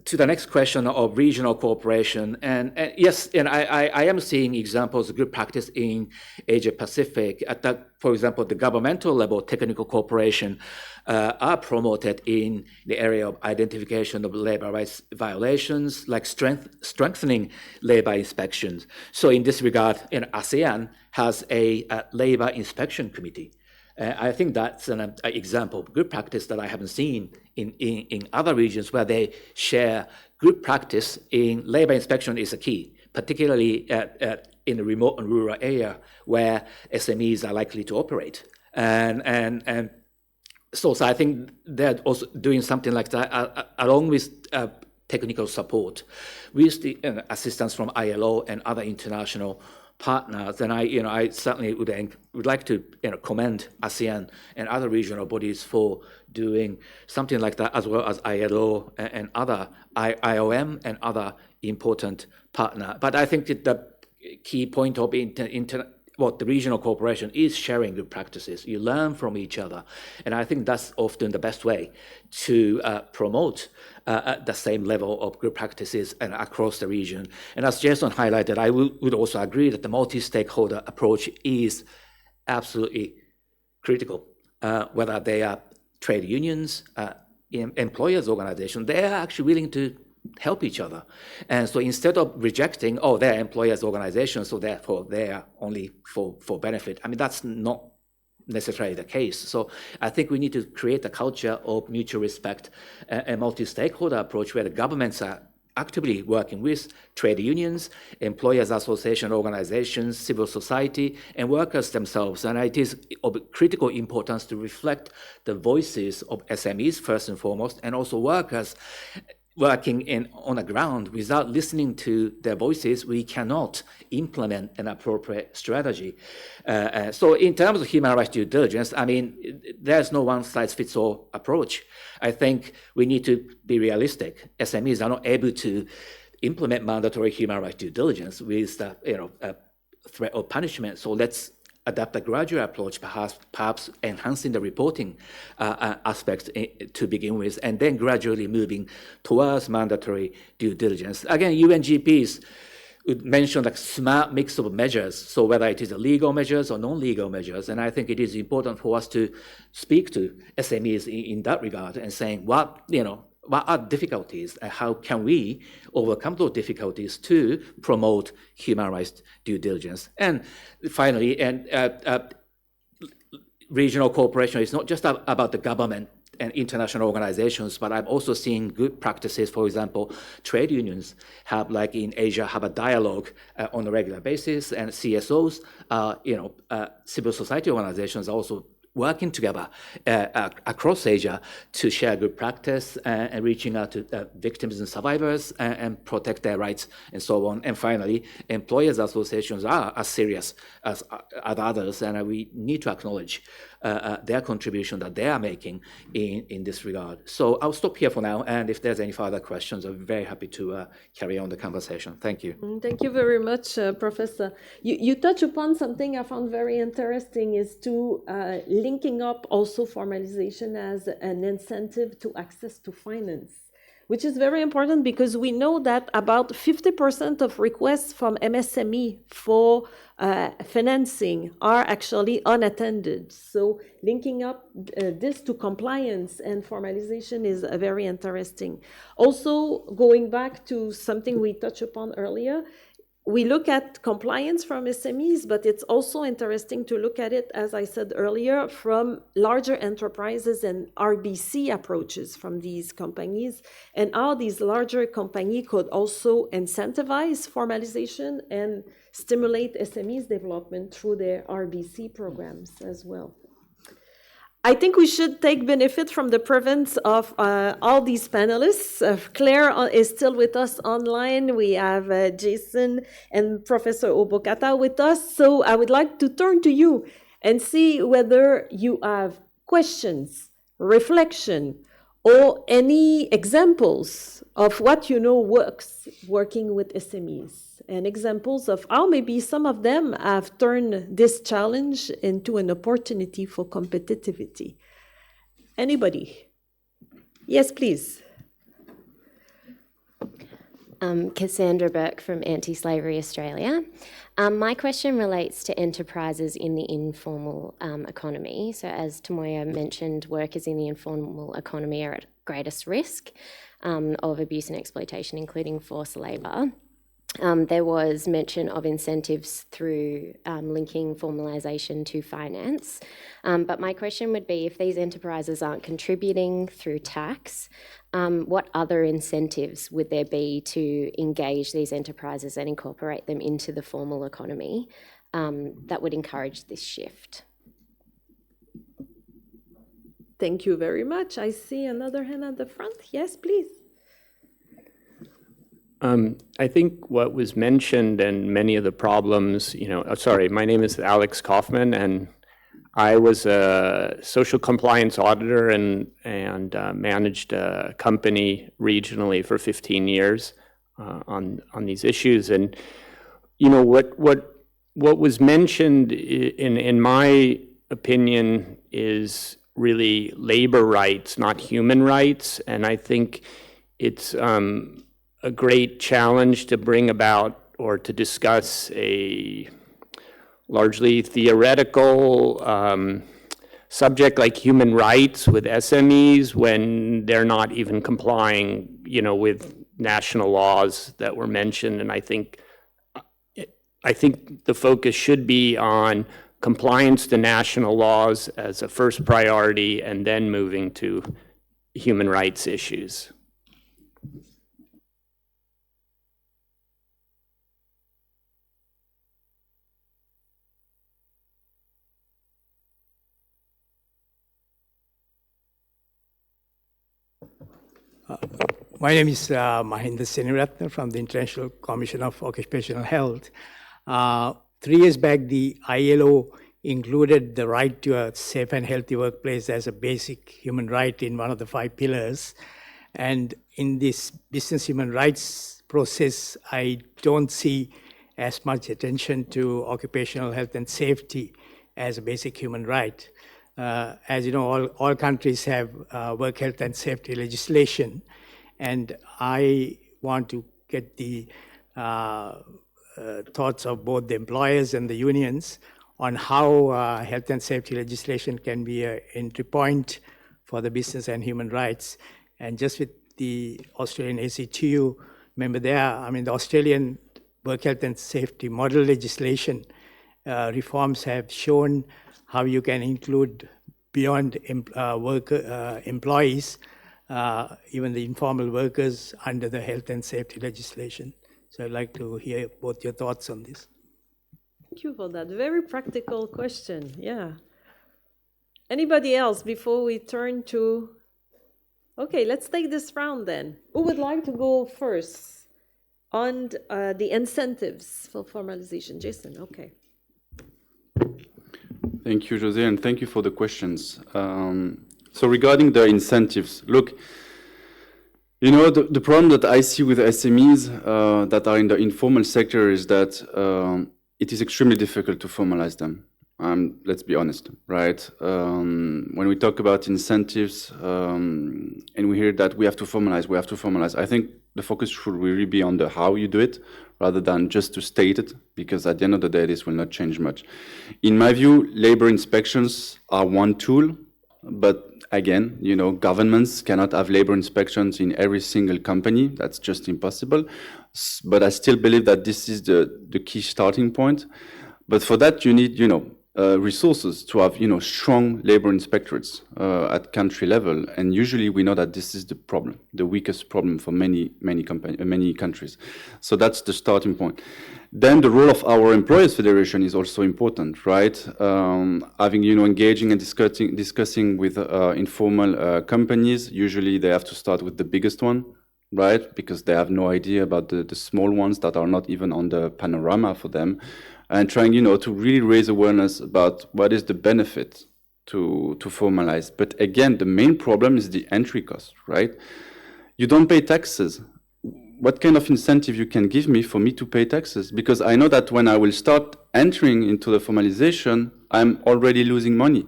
to the next question of regional cooperation, and yes, and I am seeing examples of good practice in Asia Pacific. At the, for example, the governmental level, technical cooperation are promoted in the area of identification of labor rights violations, like strengthening labor inspections. So in this regard, ASEAN has a labor inspection committee. I think that's an example of good practice that I haven't seen in other regions where they share good practice in labor inspection is a key, particularly in the remote and rural area where SMEs are likely to operate. And so I think they're also doing something like that along with technical support, with the assistance from ILO and other international partners. And I certainly would like to commend ASEAN and other regional bodies for doing something like that, as well as ILO and other IOM and other important partner. But I think that the key point of the regional cooperation is sharing good practices. You learn from each other, and I think that's often the best way to promote the same level of good practices and across the region. And as Jason highlighted, I would also agree that the multi-stakeholder approach is absolutely critical. Whether they are trade unions, employers' organizations, they are actually willing to help each other. And so instead of rejecting, they're employers' organizations, so therefore they're only for benefit. I mean, that's not necessarily the case. So I think we need to create a culture of mutual respect, a multi-stakeholder approach where the governments are actively working with trade unions, employers' association organizations, civil society, and workers themselves. And it is of critical importance to reflect the voices of SMEs first and foremost, and also workers working on the ground. Without listening to their voices, we cannot implement an appropriate strategy. So in terms of human rights due diligence, I mean, there's no one-size-fits-all approach. I think we need to be realistic. SMEs are not able to implement mandatory human rights due diligence with the threat of punishment. So let's adapt a gradual approach, perhaps enhancing the reporting aspects to begin with, and then gradually moving towards mandatory due diligence. Again, UNGPs would mention like smart mix of measures, so whether it is legal measures or non-legal measures. And I think it is important for us to speak to SMEs in that regard and saying what are difficulties and how can we overcome those difficulties to promote human rights due diligence. And finally, regional cooperation is not just about the government and international organizations, but I'm also seeing good practices. For example, trade unions have, like in Asia, have a dialogue on a regular basis, and CSOs, civil society organizations are also working together across Asia to share good practice and reaching out to victims and survivors and protect their rights and so on. And finally, employers' associations are as serious as others, and we need to acknowledge their contribution that they are making in this regard. So I'll stop here for now, and if there's any further questions, I'm very happy to carry on the conversation. Thank you. Thank you very much, Professor. You touch upon something I found very interesting, is to linking up also formalization as an incentive to access to finance, which is very important because we know that about 50% of requests from MSME for financing are actually unattended. So linking up this to compliance and formalization is very interesting. Also, going back to something we touched upon earlier, we look at compliance from SMEs, but it's also interesting to look at it, as I said earlier, from larger enterprises and RBC approaches from these companies, and how these larger companies could also incentivize formalization and stimulate SMEs development through their RBC programs as well. I think we should take benefit from the presence of all these panelists. Claire is still with us online. We have Jason and Professor Obokata with us. So I would like to turn to you and see whether you have questions, reflection, or any examples of what you know works working with SMEs, and examples of how maybe some of them have turned this challenge into an opportunity for competitivity. Anybody? Yes, please. Cassandra Burke from Anti-Slavery Australia. My question relates to enterprises in the informal economy. So as Tomoya mentioned, workers in the informal economy are at greatest risk of abuse and exploitation, including forced labour. There was mention of incentives through linking formalisation to finance. But my question would be, if these enterprises aren't contributing through tax, what other incentives would there be to engage these enterprises and incorporate them into the formal economy that would encourage this shift? Thank you very much. I see another hand at the front. Yes, please. I think what was mentioned and many of the problems, sorry, my name is Alex Kaufman, and I was a social compliance auditor and managed a company regionally for 15 years on these issues. And what was mentioned in my opinion is really labor rights, not human rights. And I think it's a great challenge to bring about or to discuss a largely theoretical subject like human rights with SMEs when they're not even complying, with national laws that were mentioned. And I think the focus should be on compliance to national laws as a first priority, and then moving to human rights issues. My name is Mahinda Seniratna from the International Commission of Occupational Health. 3 years back, the ILO included the right to a safe and healthy workplace as a basic human right in one of the 5 pillars. And in this business human rights process, I don't see as much attention to occupational health and safety as a basic human right. As you know, all countries have work health and safety legislation, and I want to get the thoughts of both the employers and the unions on how health and safety legislation can be an entry point for the business and human rights. And just with the Australian ACTU member there, the Australian work health and safety model legislation reforms have shown how you can include beyond employees, even the informal workers under the health and safety legislation. So I'd like to hear both your thoughts on this. Thank you for that very practical question. Yeah. Anybody else before we turn to... Okay, let's take this round then. Who would like to go first on the incentives for formalization? Jason, okay. Thank you, Jose, and thank you for the questions. So regarding the incentives, look, the problem that I see with SMEs that are in the informal sector is that it is extremely difficult to formalize them. Let's be honest, right? When we talk about incentives and we hear that we have to formalize, I think the focus should really be on the how you do it rather than just to state it, because at the end of the day, this will not change much. In my view, labor inspections are one tool, but again, governments cannot have labor inspections in every single company. That's just impossible. But I still believe that this is the key starting point. But for that, you need, resources to have, strong labor inspectorates at country level, and usually we know that this is the problem, the weakest problem for many countries. So that's the starting point. Then the role of our employers federation is also important, right? Having, engaging and discussing with informal companies. Usually they have to start with the biggest one, right? Because they have no idea about the small ones that are not even on the panorama for them. And trying, to really raise awareness about what is the benefit to formalize. But again, the main problem is the entry cost, right? You don't pay taxes. What kind of incentive you can give me for me to pay taxes? Because I know that when I will start entering into the formalization, I'm already losing money.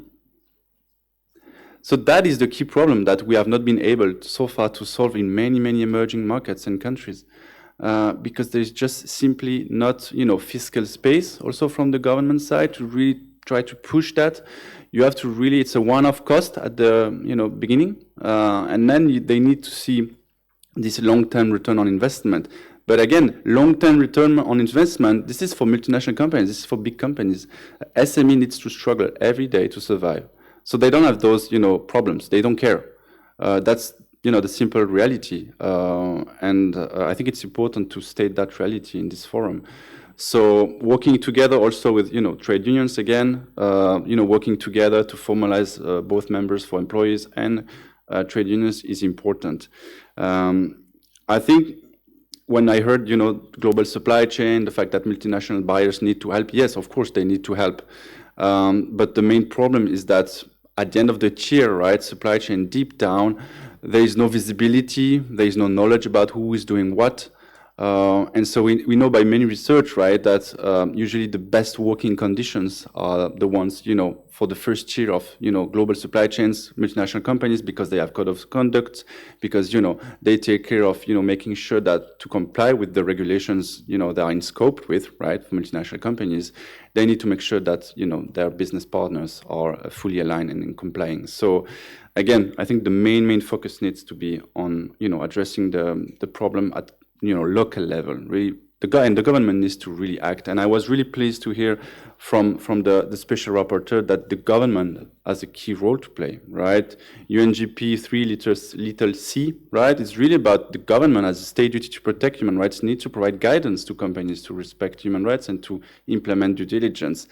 So that is the key problem that we have not been able so far to solve in many, many emerging markets and countries. Because there's just simply not, fiscal space also from the government side to really try to push that. You have to really, it's a one-off cost at the, beginning, and then they need to see this long-term return on investment. But again, long-term return on investment, this is for multinational companies, this is for big companies. SME needs to struggle every day to survive. So they don't have those, problems. They don't care. That's, the simple reality. And I think it's important to state that reality in this forum. So working together also with, trade unions again, working together to formalize both members for employees and trade unions is important. I think when I heard, global supply chain, the fact that multinational buyers need to help, yes, of course they need to help. But the main problem is that at the end of the tier, right, supply chain deep down, there is no visibility, there is no knowledge about who is doing what. And so we know by many research, right, that usually the best working conditions are the ones, for the first tier of, global supply chains, multinational companies, because they have code of conduct, because, they take care of, making sure that to comply with the regulations, they are in scope with, right, for multinational companies, they need to make sure that, their business partners are fully aligned and in complying. So again, I think the main focus needs to be on, addressing the problem at, local level. Really, the government needs to really act. And I was really pleased to hear from the special rapporteur that the government has a key role to play, right? UNGP 3c, right? It's really about the government as a state duty to protect human rights, need to provide guidance to companies to respect human rights and to implement due diligence.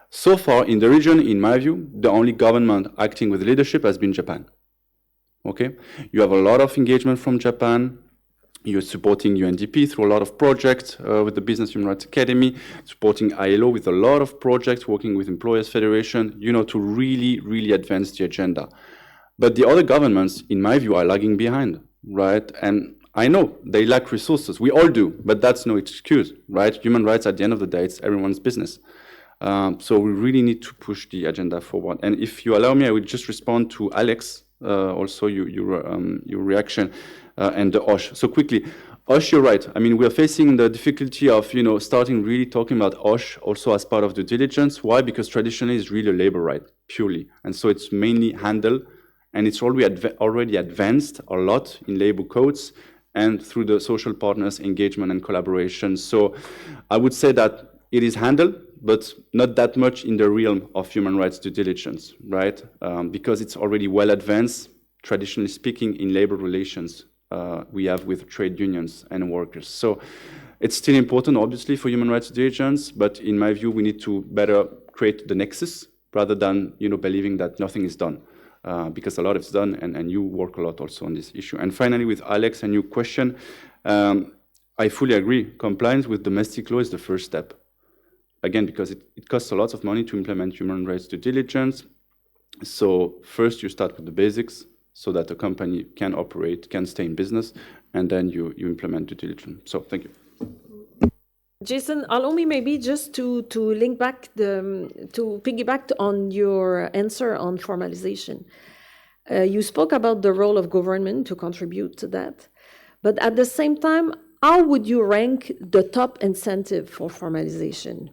So far in the region, in my view, the only government acting with leadership has been Japan. Okay? You have a lot of engagement from Japan. You're supporting UNDP through a lot of projects with the Business Human Rights Academy, supporting ILO with a lot of projects, working with Employers Federation, to really, really advance the agenda. But the other governments, in my view, are lagging behind, right? And I know they lack resources. We all do, but that's no excuse, right? Human rights, at the end of the day, it's everyone's business. So we really need to push the agenda forward. And if you allow me, I will just respond to Alex, also your reaction. And the OSH. So quickly, OSH, you're right. I mean, we are facing the difficulty of, starting really talking about OSH also as part of due diligence. Why? Because traditionally it's really a labor right, purely. And so it's mainly handled, and it's already advanced a lot in labor codes and through the social partners' engagement and collaboration. So I would say that it is handled, but not that much in the realm of human rights due diligence, right? Because it's already well advanced, traditionally speaking, in labor relations. We have with trade unions and workers. So it's still important, obviously, for human rights due diligence, but in my view, we need to better create the nexus rather than, believing that nothing is done, because a lot is done, and you work a lot also on this issue. And finally, with Alex and your question, I fully agree. Compliance with domestic law is the first step. Again, because it costs a lot of money to implement human rights due diligence. So first you start with the basics, so that a company can operate, can stay in business, and then you implement due diligence. So thank you. Jason, allow me maybe just to link back to piggyback on your answer on formalization. You spoke about the role of government to contribute to that, but at the same time, how would you rank the top incentive for formalization?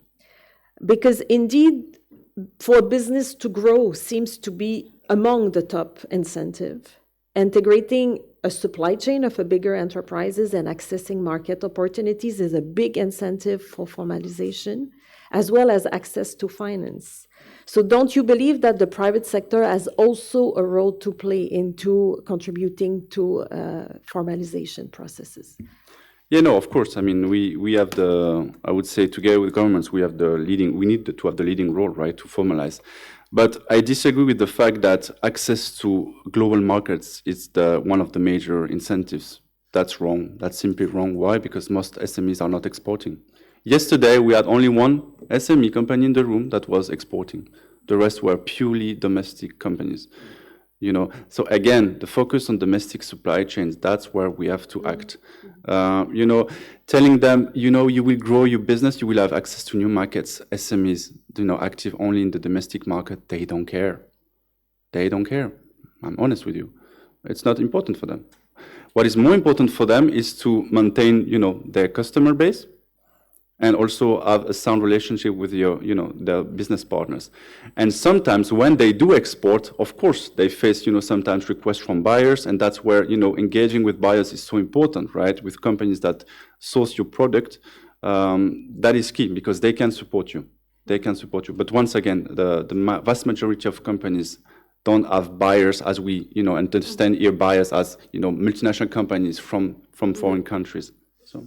Because indeed, for business to grow seems to be among the top incentive. Integrating a supply chain of a bigger enterprises and accessing market opportunities is a big incentive for formalization. as well as access to finance. So don't you believe that the private sector has also a role to play into contributing to formalization processes? Yeah, no, of course. I mean, we have I would say together with governments, we need to have the leading role, right, to formalize. But I disagree with the fact that access to global markets is one of the major incentives. That's wrong. That's simply wrong. Why? Because most SMEs are not exporting. Yesterday, we had only one SME company in the room that was exporting. The rest were purely domestic companies. So again, the focus on domestic supply chains, that's where we have to act. Telling them, you will grow your business, you will have access to new markets. SMEs, active only in the domestic market, they don't care. They don't care. I'm honest with you. It's not important for them. What is more important for them is to maintain, their customer base, and also have a sound relationship with their business partners. And sometimes when they do export, of course, they face, sometimes requests from buyers, and that's where, engaging with buyers is so important, right? With companies that source your product, that is key because they can support you. They can support you. But once again, the vast majority of companies don't have buyers as we, understand here buyers as, multinational companies from foreign countries. So.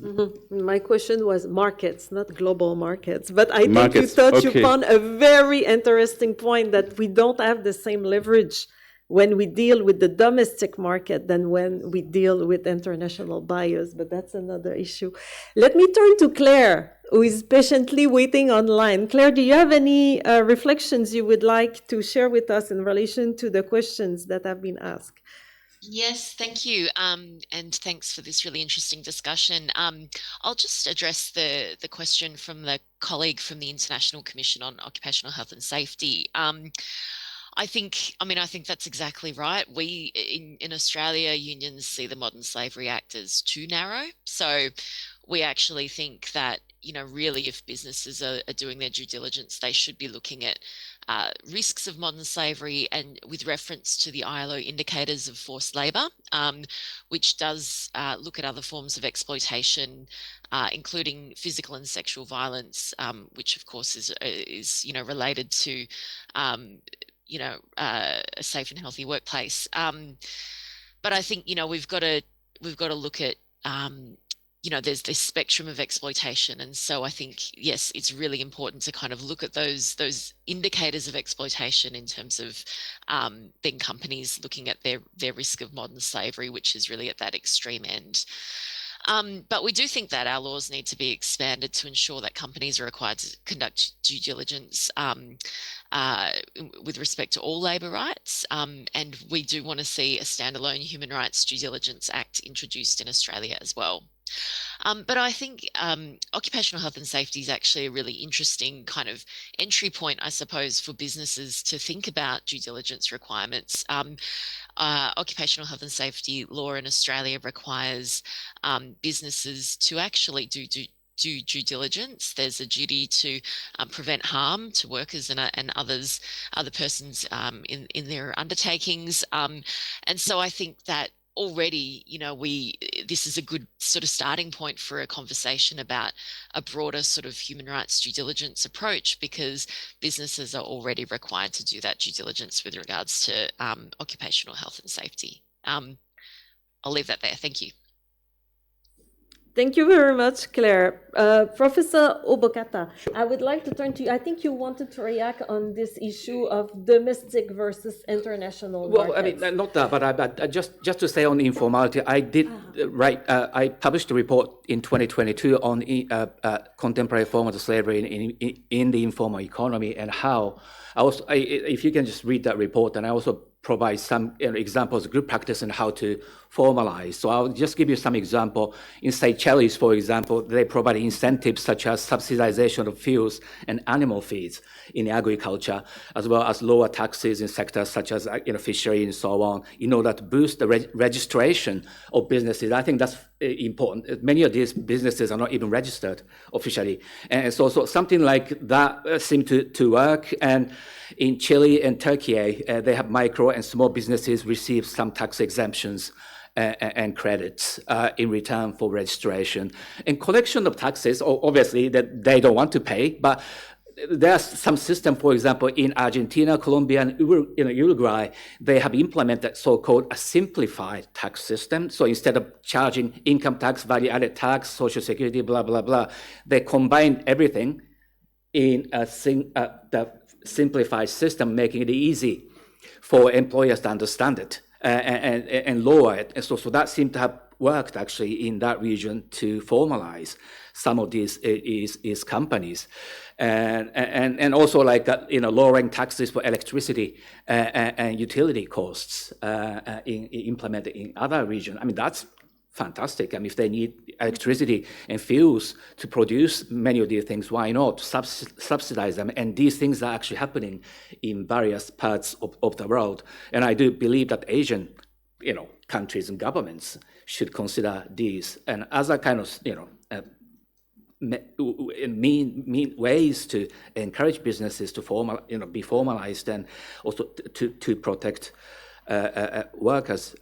My question was markets, not global markets. But I think Markets, you touched okay. upon a very interesting point that we don't have the same leverage when we deal with the domestic market than when we deal with international buyers. But that's another issue. Let me turn to Claire, who is patiently waiting online. Claire, do you have any reflections you would like to share with us in relation to the questions that have been asked? Yes, thank you. And thanks for this really interesting discussion. I'll just address the question from the colleague from the International Commission on Occupational Health and Safety. I think that's exactly right. We in Australia, unions see the Modern Slavery Act as too narrow. So we actually think that, really if businesses are doing their due diligence, they should be looking at risks of modern slavery and with reference to the ILO indicators of forced labour, which does look at other forms of exploitation, including physical and sexual violence, which of course is related to a safe and healthy workplace. But I think we've got to look at there's this spectrum of exploitation. And so I think, yes, it's really important to kind of look at those indicators of exploitation in terms of then companies looking at their risk of modern slavery, which is really at that extreme end. But we do think that our laws need to be expanded to ensure that companies are required to conduct due diligence with respect to all labour rights. And we do want to see a standalone Human Rights Due Diligence Act introduced in Australia as well. But I think occupational health and safety is actually a really interesting kind of entry point, I suppose, for businesses to think about due diligence requirements. Occupational health and safety law in Australia requires businesses to actually do due diligence. There's a duty to prevent harm to workers and other persons in their undertakings. And so I think that already, this is a good sort of starting point for a conversation about a broader sort of human rights due diligence approach, because businesses are already required to do that due diligence with regards to occupational health and safety. I'll leave that there. Thank you. Thank you very much, Claire. Professor Obokata, I would like to turn to you. I think you wanted to react on this issue of domestic versus international markets. I mean, not that, but I just to say on informality, I did write. I published a report in 2022 on contemporary forms of slavery in the informal economy, and how if you can just read that report, and I also provide some examples of good practice and how to formalize. So I'll just give you some example. In Seychelles, for example, they provide incentives such as subsidization of fuels and animal feeds in agriculture, as well as lower taxes in sectors such as fishery and so on, in order to boost the registration of businesses. I think that's important. Many of these businesses are not even registered officially. And so something like that seemed to work. And in Chile and Turkey, they have micro and small businesses receive some tax exemptions and credits in return for registration. And collection of taxes, obviously, that they don't want to pay, but there's some system, for example, in Argentina, Colombia, and Uruguay, they have implemented so-called a simplified tax system. So instead of charging income tax, value-added tax, social security, blah, blah, blah, they combine everything in the simplified system, making it easy for employers to understand it and lower it. And so that seemed to have worked actually in that region to formalize some of these companies, and also like lowering taxes for electricity and utility costs implemented in other regions. I mean, that's fantastic. I mean, if they need electricity and fuels to produce many of these things, why not subsidize them? And these things are actually happening in various parts of the world. And I do believe that Asian, countries and governments should consider these and other kind of, mean ways to encourage businesses to be formalized and also to protect workers.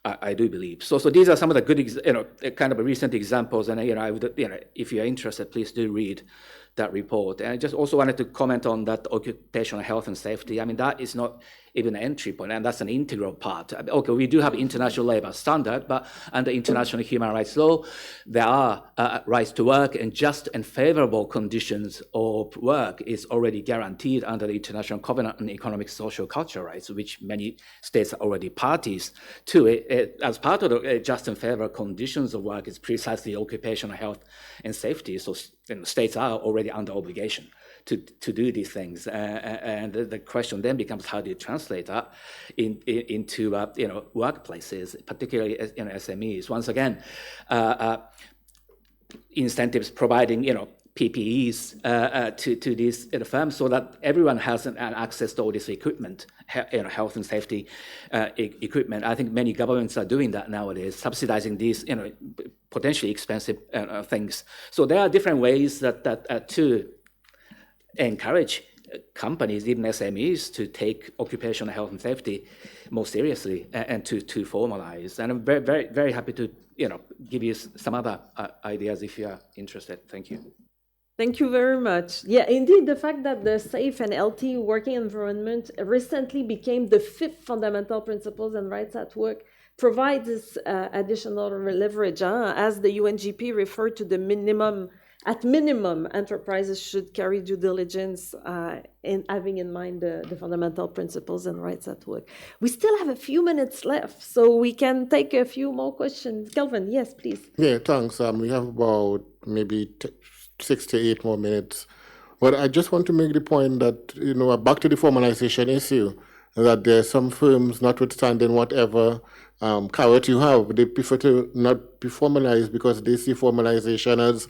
I do believe so. So these are some of the good, kind of recent examples. And I would, if you're interested, please do read that report. And I just also wanted to comment on that occupational health and safety. I mean, that is not even an entry point, and that's an integral part. Okay, we do have international labor standard, but under international human rights law, there are rights to work, and just and favorable conditions of work is already guaranteed under the International Covenant on Economic, Social, Cultural Rights, which many states are already parties to. As part of the just and favorable conditions of work is precisely occupational health and safety. So states are already under obligation to do these things, and the question then becomes, how do you translate that into workplaces, particularly SMEs? Once again, incentives providing PPEs to these firms so that everyone has an access to all this equipment, health and safety equipment. I think many governments are doing that nowadays, subsidizing these potentially expensive things. So there are different ways that to encourage companies, even SMEs, to take occupational health and safety more seriously and to formalize. And I'm very, very, very happy to give you some other ideas if you are interested. Thank you. Thank you very much. Yeah, indeed, the fact that the safe and healthy working environment recently became the 5th fundamental principles and rights at work provides this additional leverage, as the UNGP referred to the minimum. At minimum, enterprises should carry due diligence in having in mind the fundamental principles and rights at work. We still have a few minutes left, so we can take a few more questions. Kelvin, yes, please. Yeah, thanks. We have about maybe 6 to 8 more minutes. But I just want to make the point that, back to the formalization issue, that there are some firms, notwithstanding whatever carrot you have, they prefer to not be formalized because they see formalization as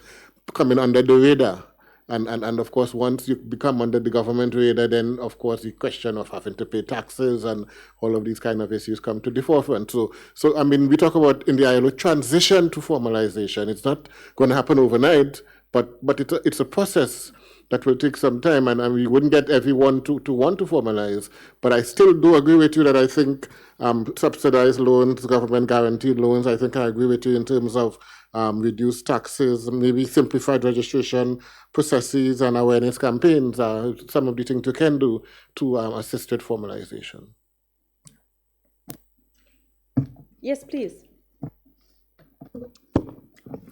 coming under the radar. And of course, once you become under the government radar, then of course the question of having to pay taxes and all of these kind of issues come to the forefront. So I mean, we talk about in the ILO transition to formalization. It's not going to happen overnight, but it's a process that will take some time, and we wouldn't get everyone to want to formalize. But I still do agree with you that I think subsidized loans, government guaranteed loans, I think I agree with you in terms of reduced taxes, maybe simplified registration processes and awareness campaigns are some of the things you can do to assist with formalization. Yes, please.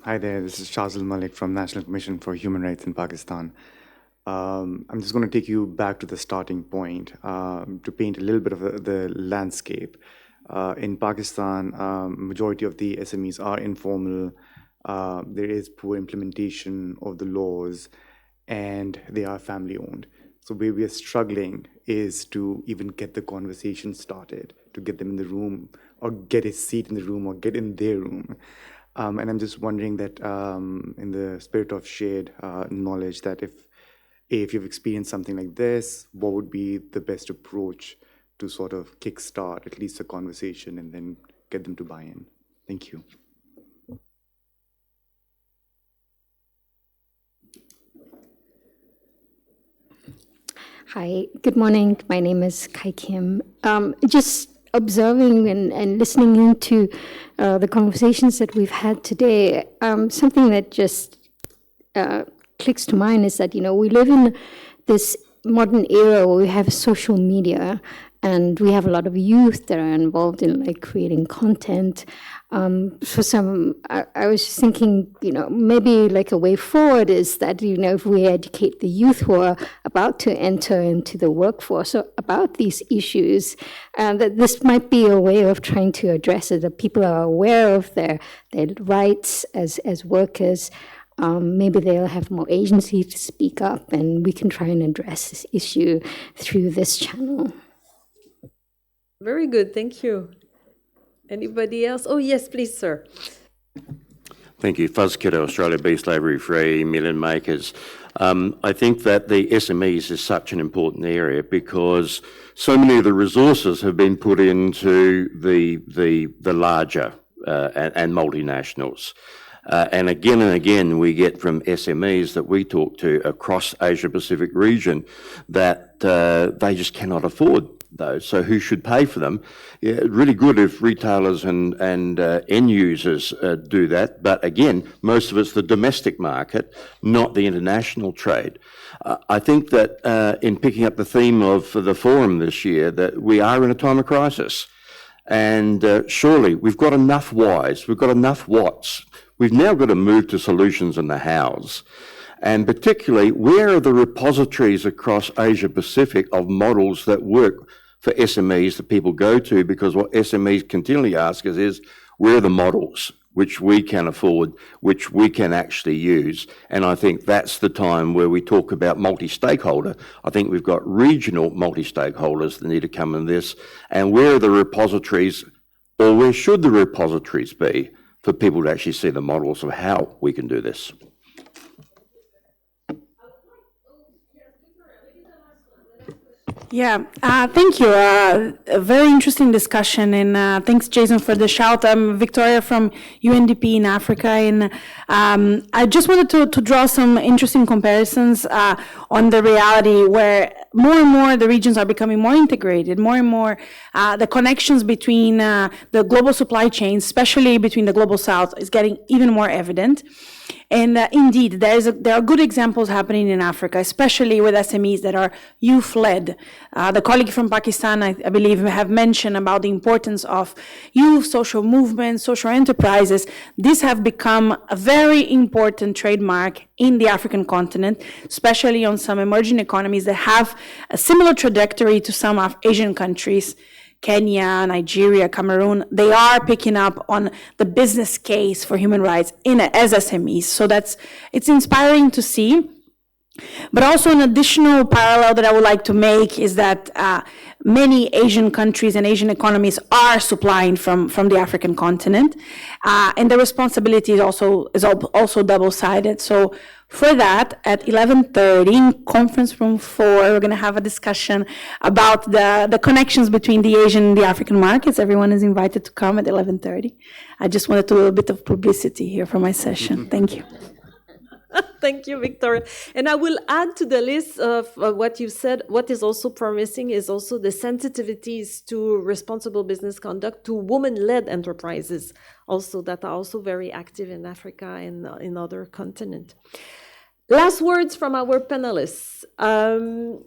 Hi there, this is Shazil Malik from National Commission for Human Rights in Pakistan. I'm just going to take you back to the starting point to paint a little bit of the landscape. In Pakistan, majority of the SMEs are informal. There is poor implementation of the laws, and they are family-owned. So where we are struggling is to even get the conversation started, to get them in the room, or get a seat in the room, or get in their room. And I'm just wondering that in the spirit of shared knowledge, that if you've experienced something like this, what would be the best approach to sort of kickstart at least a conversation and then get them to buy in? Thank you. Hi, good morning. My name is Kai Kim. Just observing and listening into the conversations that we've had today, something that just clicks to mind is that, we live in this modern era where we have social media and we have a lot of youth that are involved in like creating content. For some, I was just thinking, maybe like a way forward is that, if we educate the youth who are about to enter into the workforce about these issues, that this might be a way of trying to address it, that people are aware of their rights as workers. Maybe they'll have more agency to speak up, and we can try and address this issue through this channel. Very good, thank you. Anybody else? Oh, yes, please, sir. Thank you. Fuzz Kidder, Australia Be Slavery Free, Million Makers. I think that the SMEs is such an important area because so many of the resources have been put into the larger and multinationals. And again, we get from SMEs that we talk to across Asia-Pacific region that they just cannot afford those. So who should pay for them? Yeah, really good if retailers and end users do that. But again, most of it's the domestic market, not the international trade. I think that in picking up the theme of the forum this year, that we are in a time of crisis. And surely we've got enough whys, we've got enough whats. We've now got to move to solutions in the hows. And particularly, where are the repositories across Asia Pacific of models that work for SMEs that people go to? Because what SMEs continually ask us is, where are the models which we can afford, which we can actually use? And I think that's the time where we talk about multi-stakeholder. I think we've got regional multi-stakeholders that need to come in this. And where are the repositories, or where should the repositories be for people to actually see the models of how we can do this? Yeah, thank you. A very interesting discussion, and thanks, Jason, for the shout. I'm Victoria from UNDP in Africa, and I just wanted to draw some interesting comparisons on the reality where more and more the regions are becoming more integrated, more and more the connections between the global supply chains, especially between the global south, is getting even more evident. And indeed, there are good examples happening in Africa, especially with SMEs that are youth-led. The colleague from Pakistan, I believe, have mentioned about the importance of youth, social movements, social enterprises. These have become a very important trademark in the African continent, especially on some emerging economies that have a similar trajectory to some of Asian countries. Kenya, Nigeria, Cameroon, they are picking up on the business case for human rights as SMEs. So it's inspiring to see. But also an additional parallel that I would like to make is that many Asian countries and Asian economies are supplying from the African continent, and the responsibility is also double-sided. So for that, at 11:30 in conference room 4, we're going to have a discussion about the connections between the Asian and the African markets. Everyone is invited to come at 11:30. I just wanted to do a bit of publicity here for my session. Thank you. Thank you, Victoria. And I will add to the list of what you said, what is also promising is also the sensitivities to responsible business conduct, to women-led enterprises also that are also very active in Africa and in other continents. Last words from our panelists.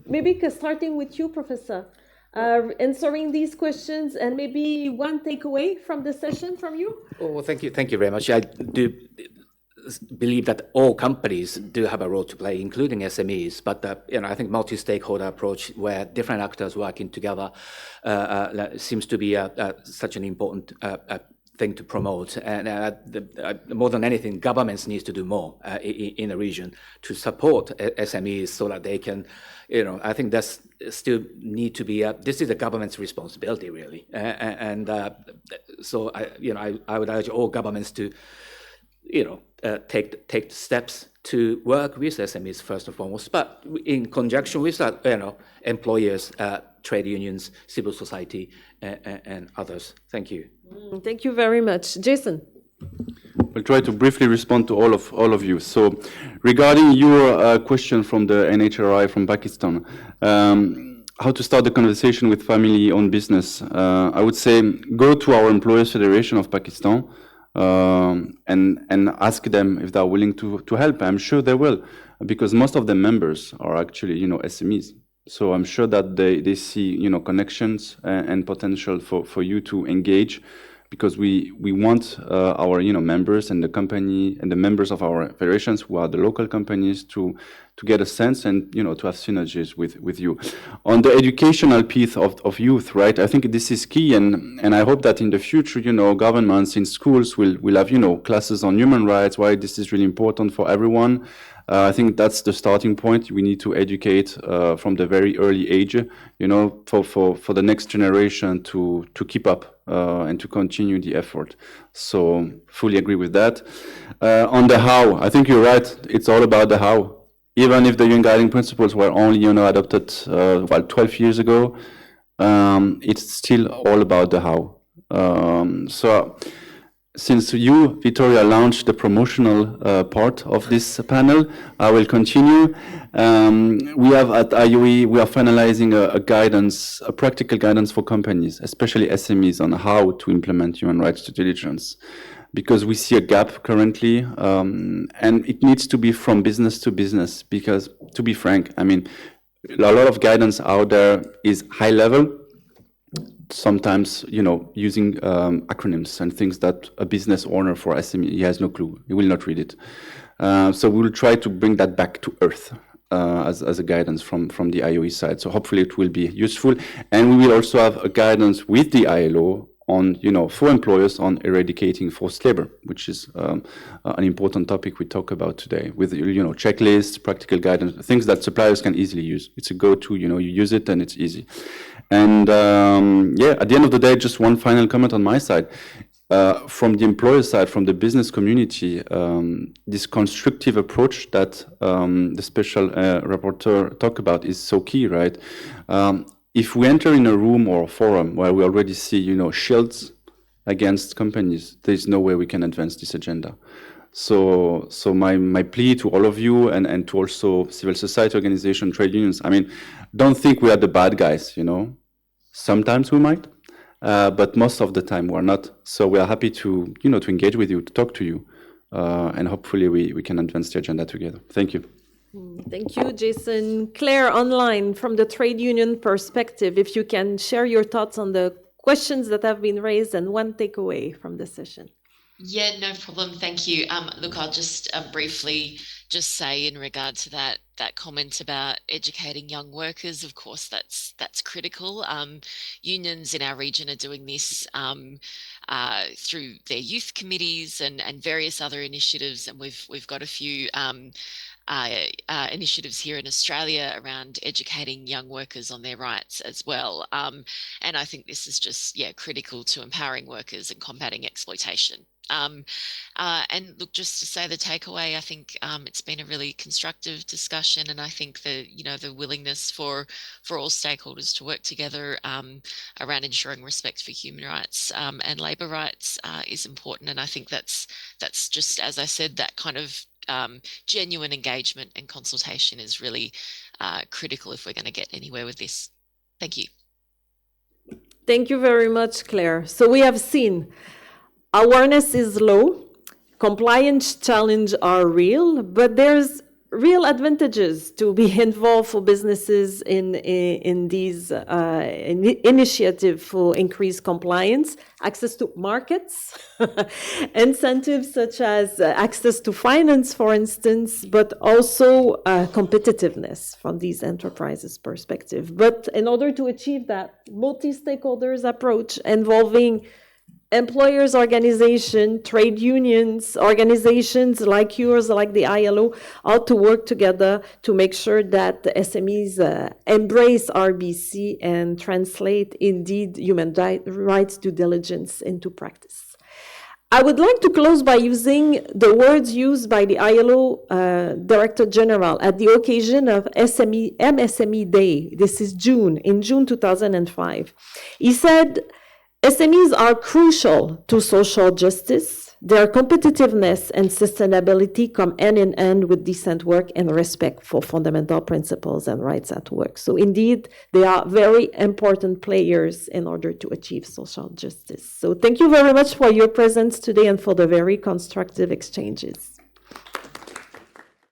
Maybe starting with you, Professor, answering these questions, and maybe one takeaway from the session from you? Oh, thank you very much. I do believe that all companies do have a role to play, including SMEs. But I think multi-stakeholder approach, where different actors working together, seems to be such an important thing to promote. And more than anything, governments need to do more in the region to support SMEs so that they can. I think that's still need to be. This is the government's responsibility, really. So I would urge all governments to. Take steps to work with SMEs first and foremost, but in conjunction with that, employers, trade unions, civil society, and others. Thank you. Thank you very much, Jason. I'll try to briefly respond to all of you. So, regarding your question from the NHRI from Pakistan, how to start the conversation with family-owned business? I would say go to our Employers Federation of Pakistan. And ask them if they're willing to help. I'm sure they will. because most of the members are actually, SMEs. So I'm sure that they see, connections and potential for you to engage, because we want our, members and the company and the members of our federations, who are the local companies, to get a sense and, to have synergies with you. On the educational piece of youth, right, I think this is key, and I hope that in the future, governments in schools will have, classes on human rights, why this is really important for everyone. I think that's the starting point. We need to educate from the very early age, for the next generation to keep up and to continue the effort. So fully agree with that. On the how, I think you're right. It's all about the how. Even if the UN Guiding Principles were only, adopted 12 years ago, it's still all about the how. So since you, Vittoria, launched the promotional part of this panel, I will continue. We have at IOE, we are finalizing a practical guidance for companies, especially SMEs, on how to implement human rights due diligence, because we see a gap currently, and it needs to be from business to business, because, to be frank, I mean, a lot of guidance out there is high level, sometimes, using acronyms and things that a business owner for SME, he has no clue. He will not read it. So we will try to bring that back to earth as a guidance from the IOE side. So hopefully it will be useful. And we will also have a guidance with the ILO on, for employers on eradicating forced labor, which is an important topic we talk about today, with, checklists, practical guidance, things that suppliers can easily use. It's a go-to, you use it and it's easy. And at the end of the day, just one final comment on my side. From the employer side, from the business community, this constructive approach that the special rapporteur talked about is so key, right? If we enter in a room or a forum where we already see, shields against companies, there's no way we can advance this agenda. So my plea to all of you and to also civil society organizations, trade unions, I mean, don't think we are the bad guys, Sometimes we might, but most of the time we're not. So we are happy to, to engage with you, to talk to you, and hopefully we can advance the agenda together. Thank you. Thank you, Jason. Claire, online, from the trade union perspective, if you can share your thoughts on the questions that have been raised and one takeaway from the session. Yeah, no problem. Thank you. Look, I'll just briefly just say in regard to that comment about educating young workers. Of course, that's critical. Unions in our region are doing this through their youth committees and various other initiatives, and we've got a few initiatives here in Australia around educating young workers on their rights as well. And I think this is just critical to empowering workers and combating exploitation. And look, just to say the takeaway, I think it's been a really constructive discussion, and I think the the willingness for all stakeholders to work together around ensuring respect for human rights and labour rights is important. And I think that's just, as I said, that kind of genuine engagement and consultation is really critical if we're going to get anywhere with this. Thank you. Thank you very much, Claire. So we have seen awareness is low, compliance challenges are real, but there's real advantages to be involved for businesses in these initiatives for increased compliance, access to markets, incentives such as access to finance, for instance, but also competitiveness from these enterprises' perspective. But in order to achieve that multi-stakeholders approach involving employers' organization, trade unions, organizations like yours, like the ILO, all to work together to make sure that the SMEs embrace RBC and translate indeed human rights due diligence into practice. I would like to close by using the words used by the ILO Director General at the occasion of MSME Day. This is in June 2005. He said, SMEs are crucial to social justice. Their competitiveness and sustainability come hand in hand with decent work and respect for fundamental principles and rights at work. So indeed, they are very important players in order to achieve social justice. So thank you very much for your presence today and for the very constructive exchanges.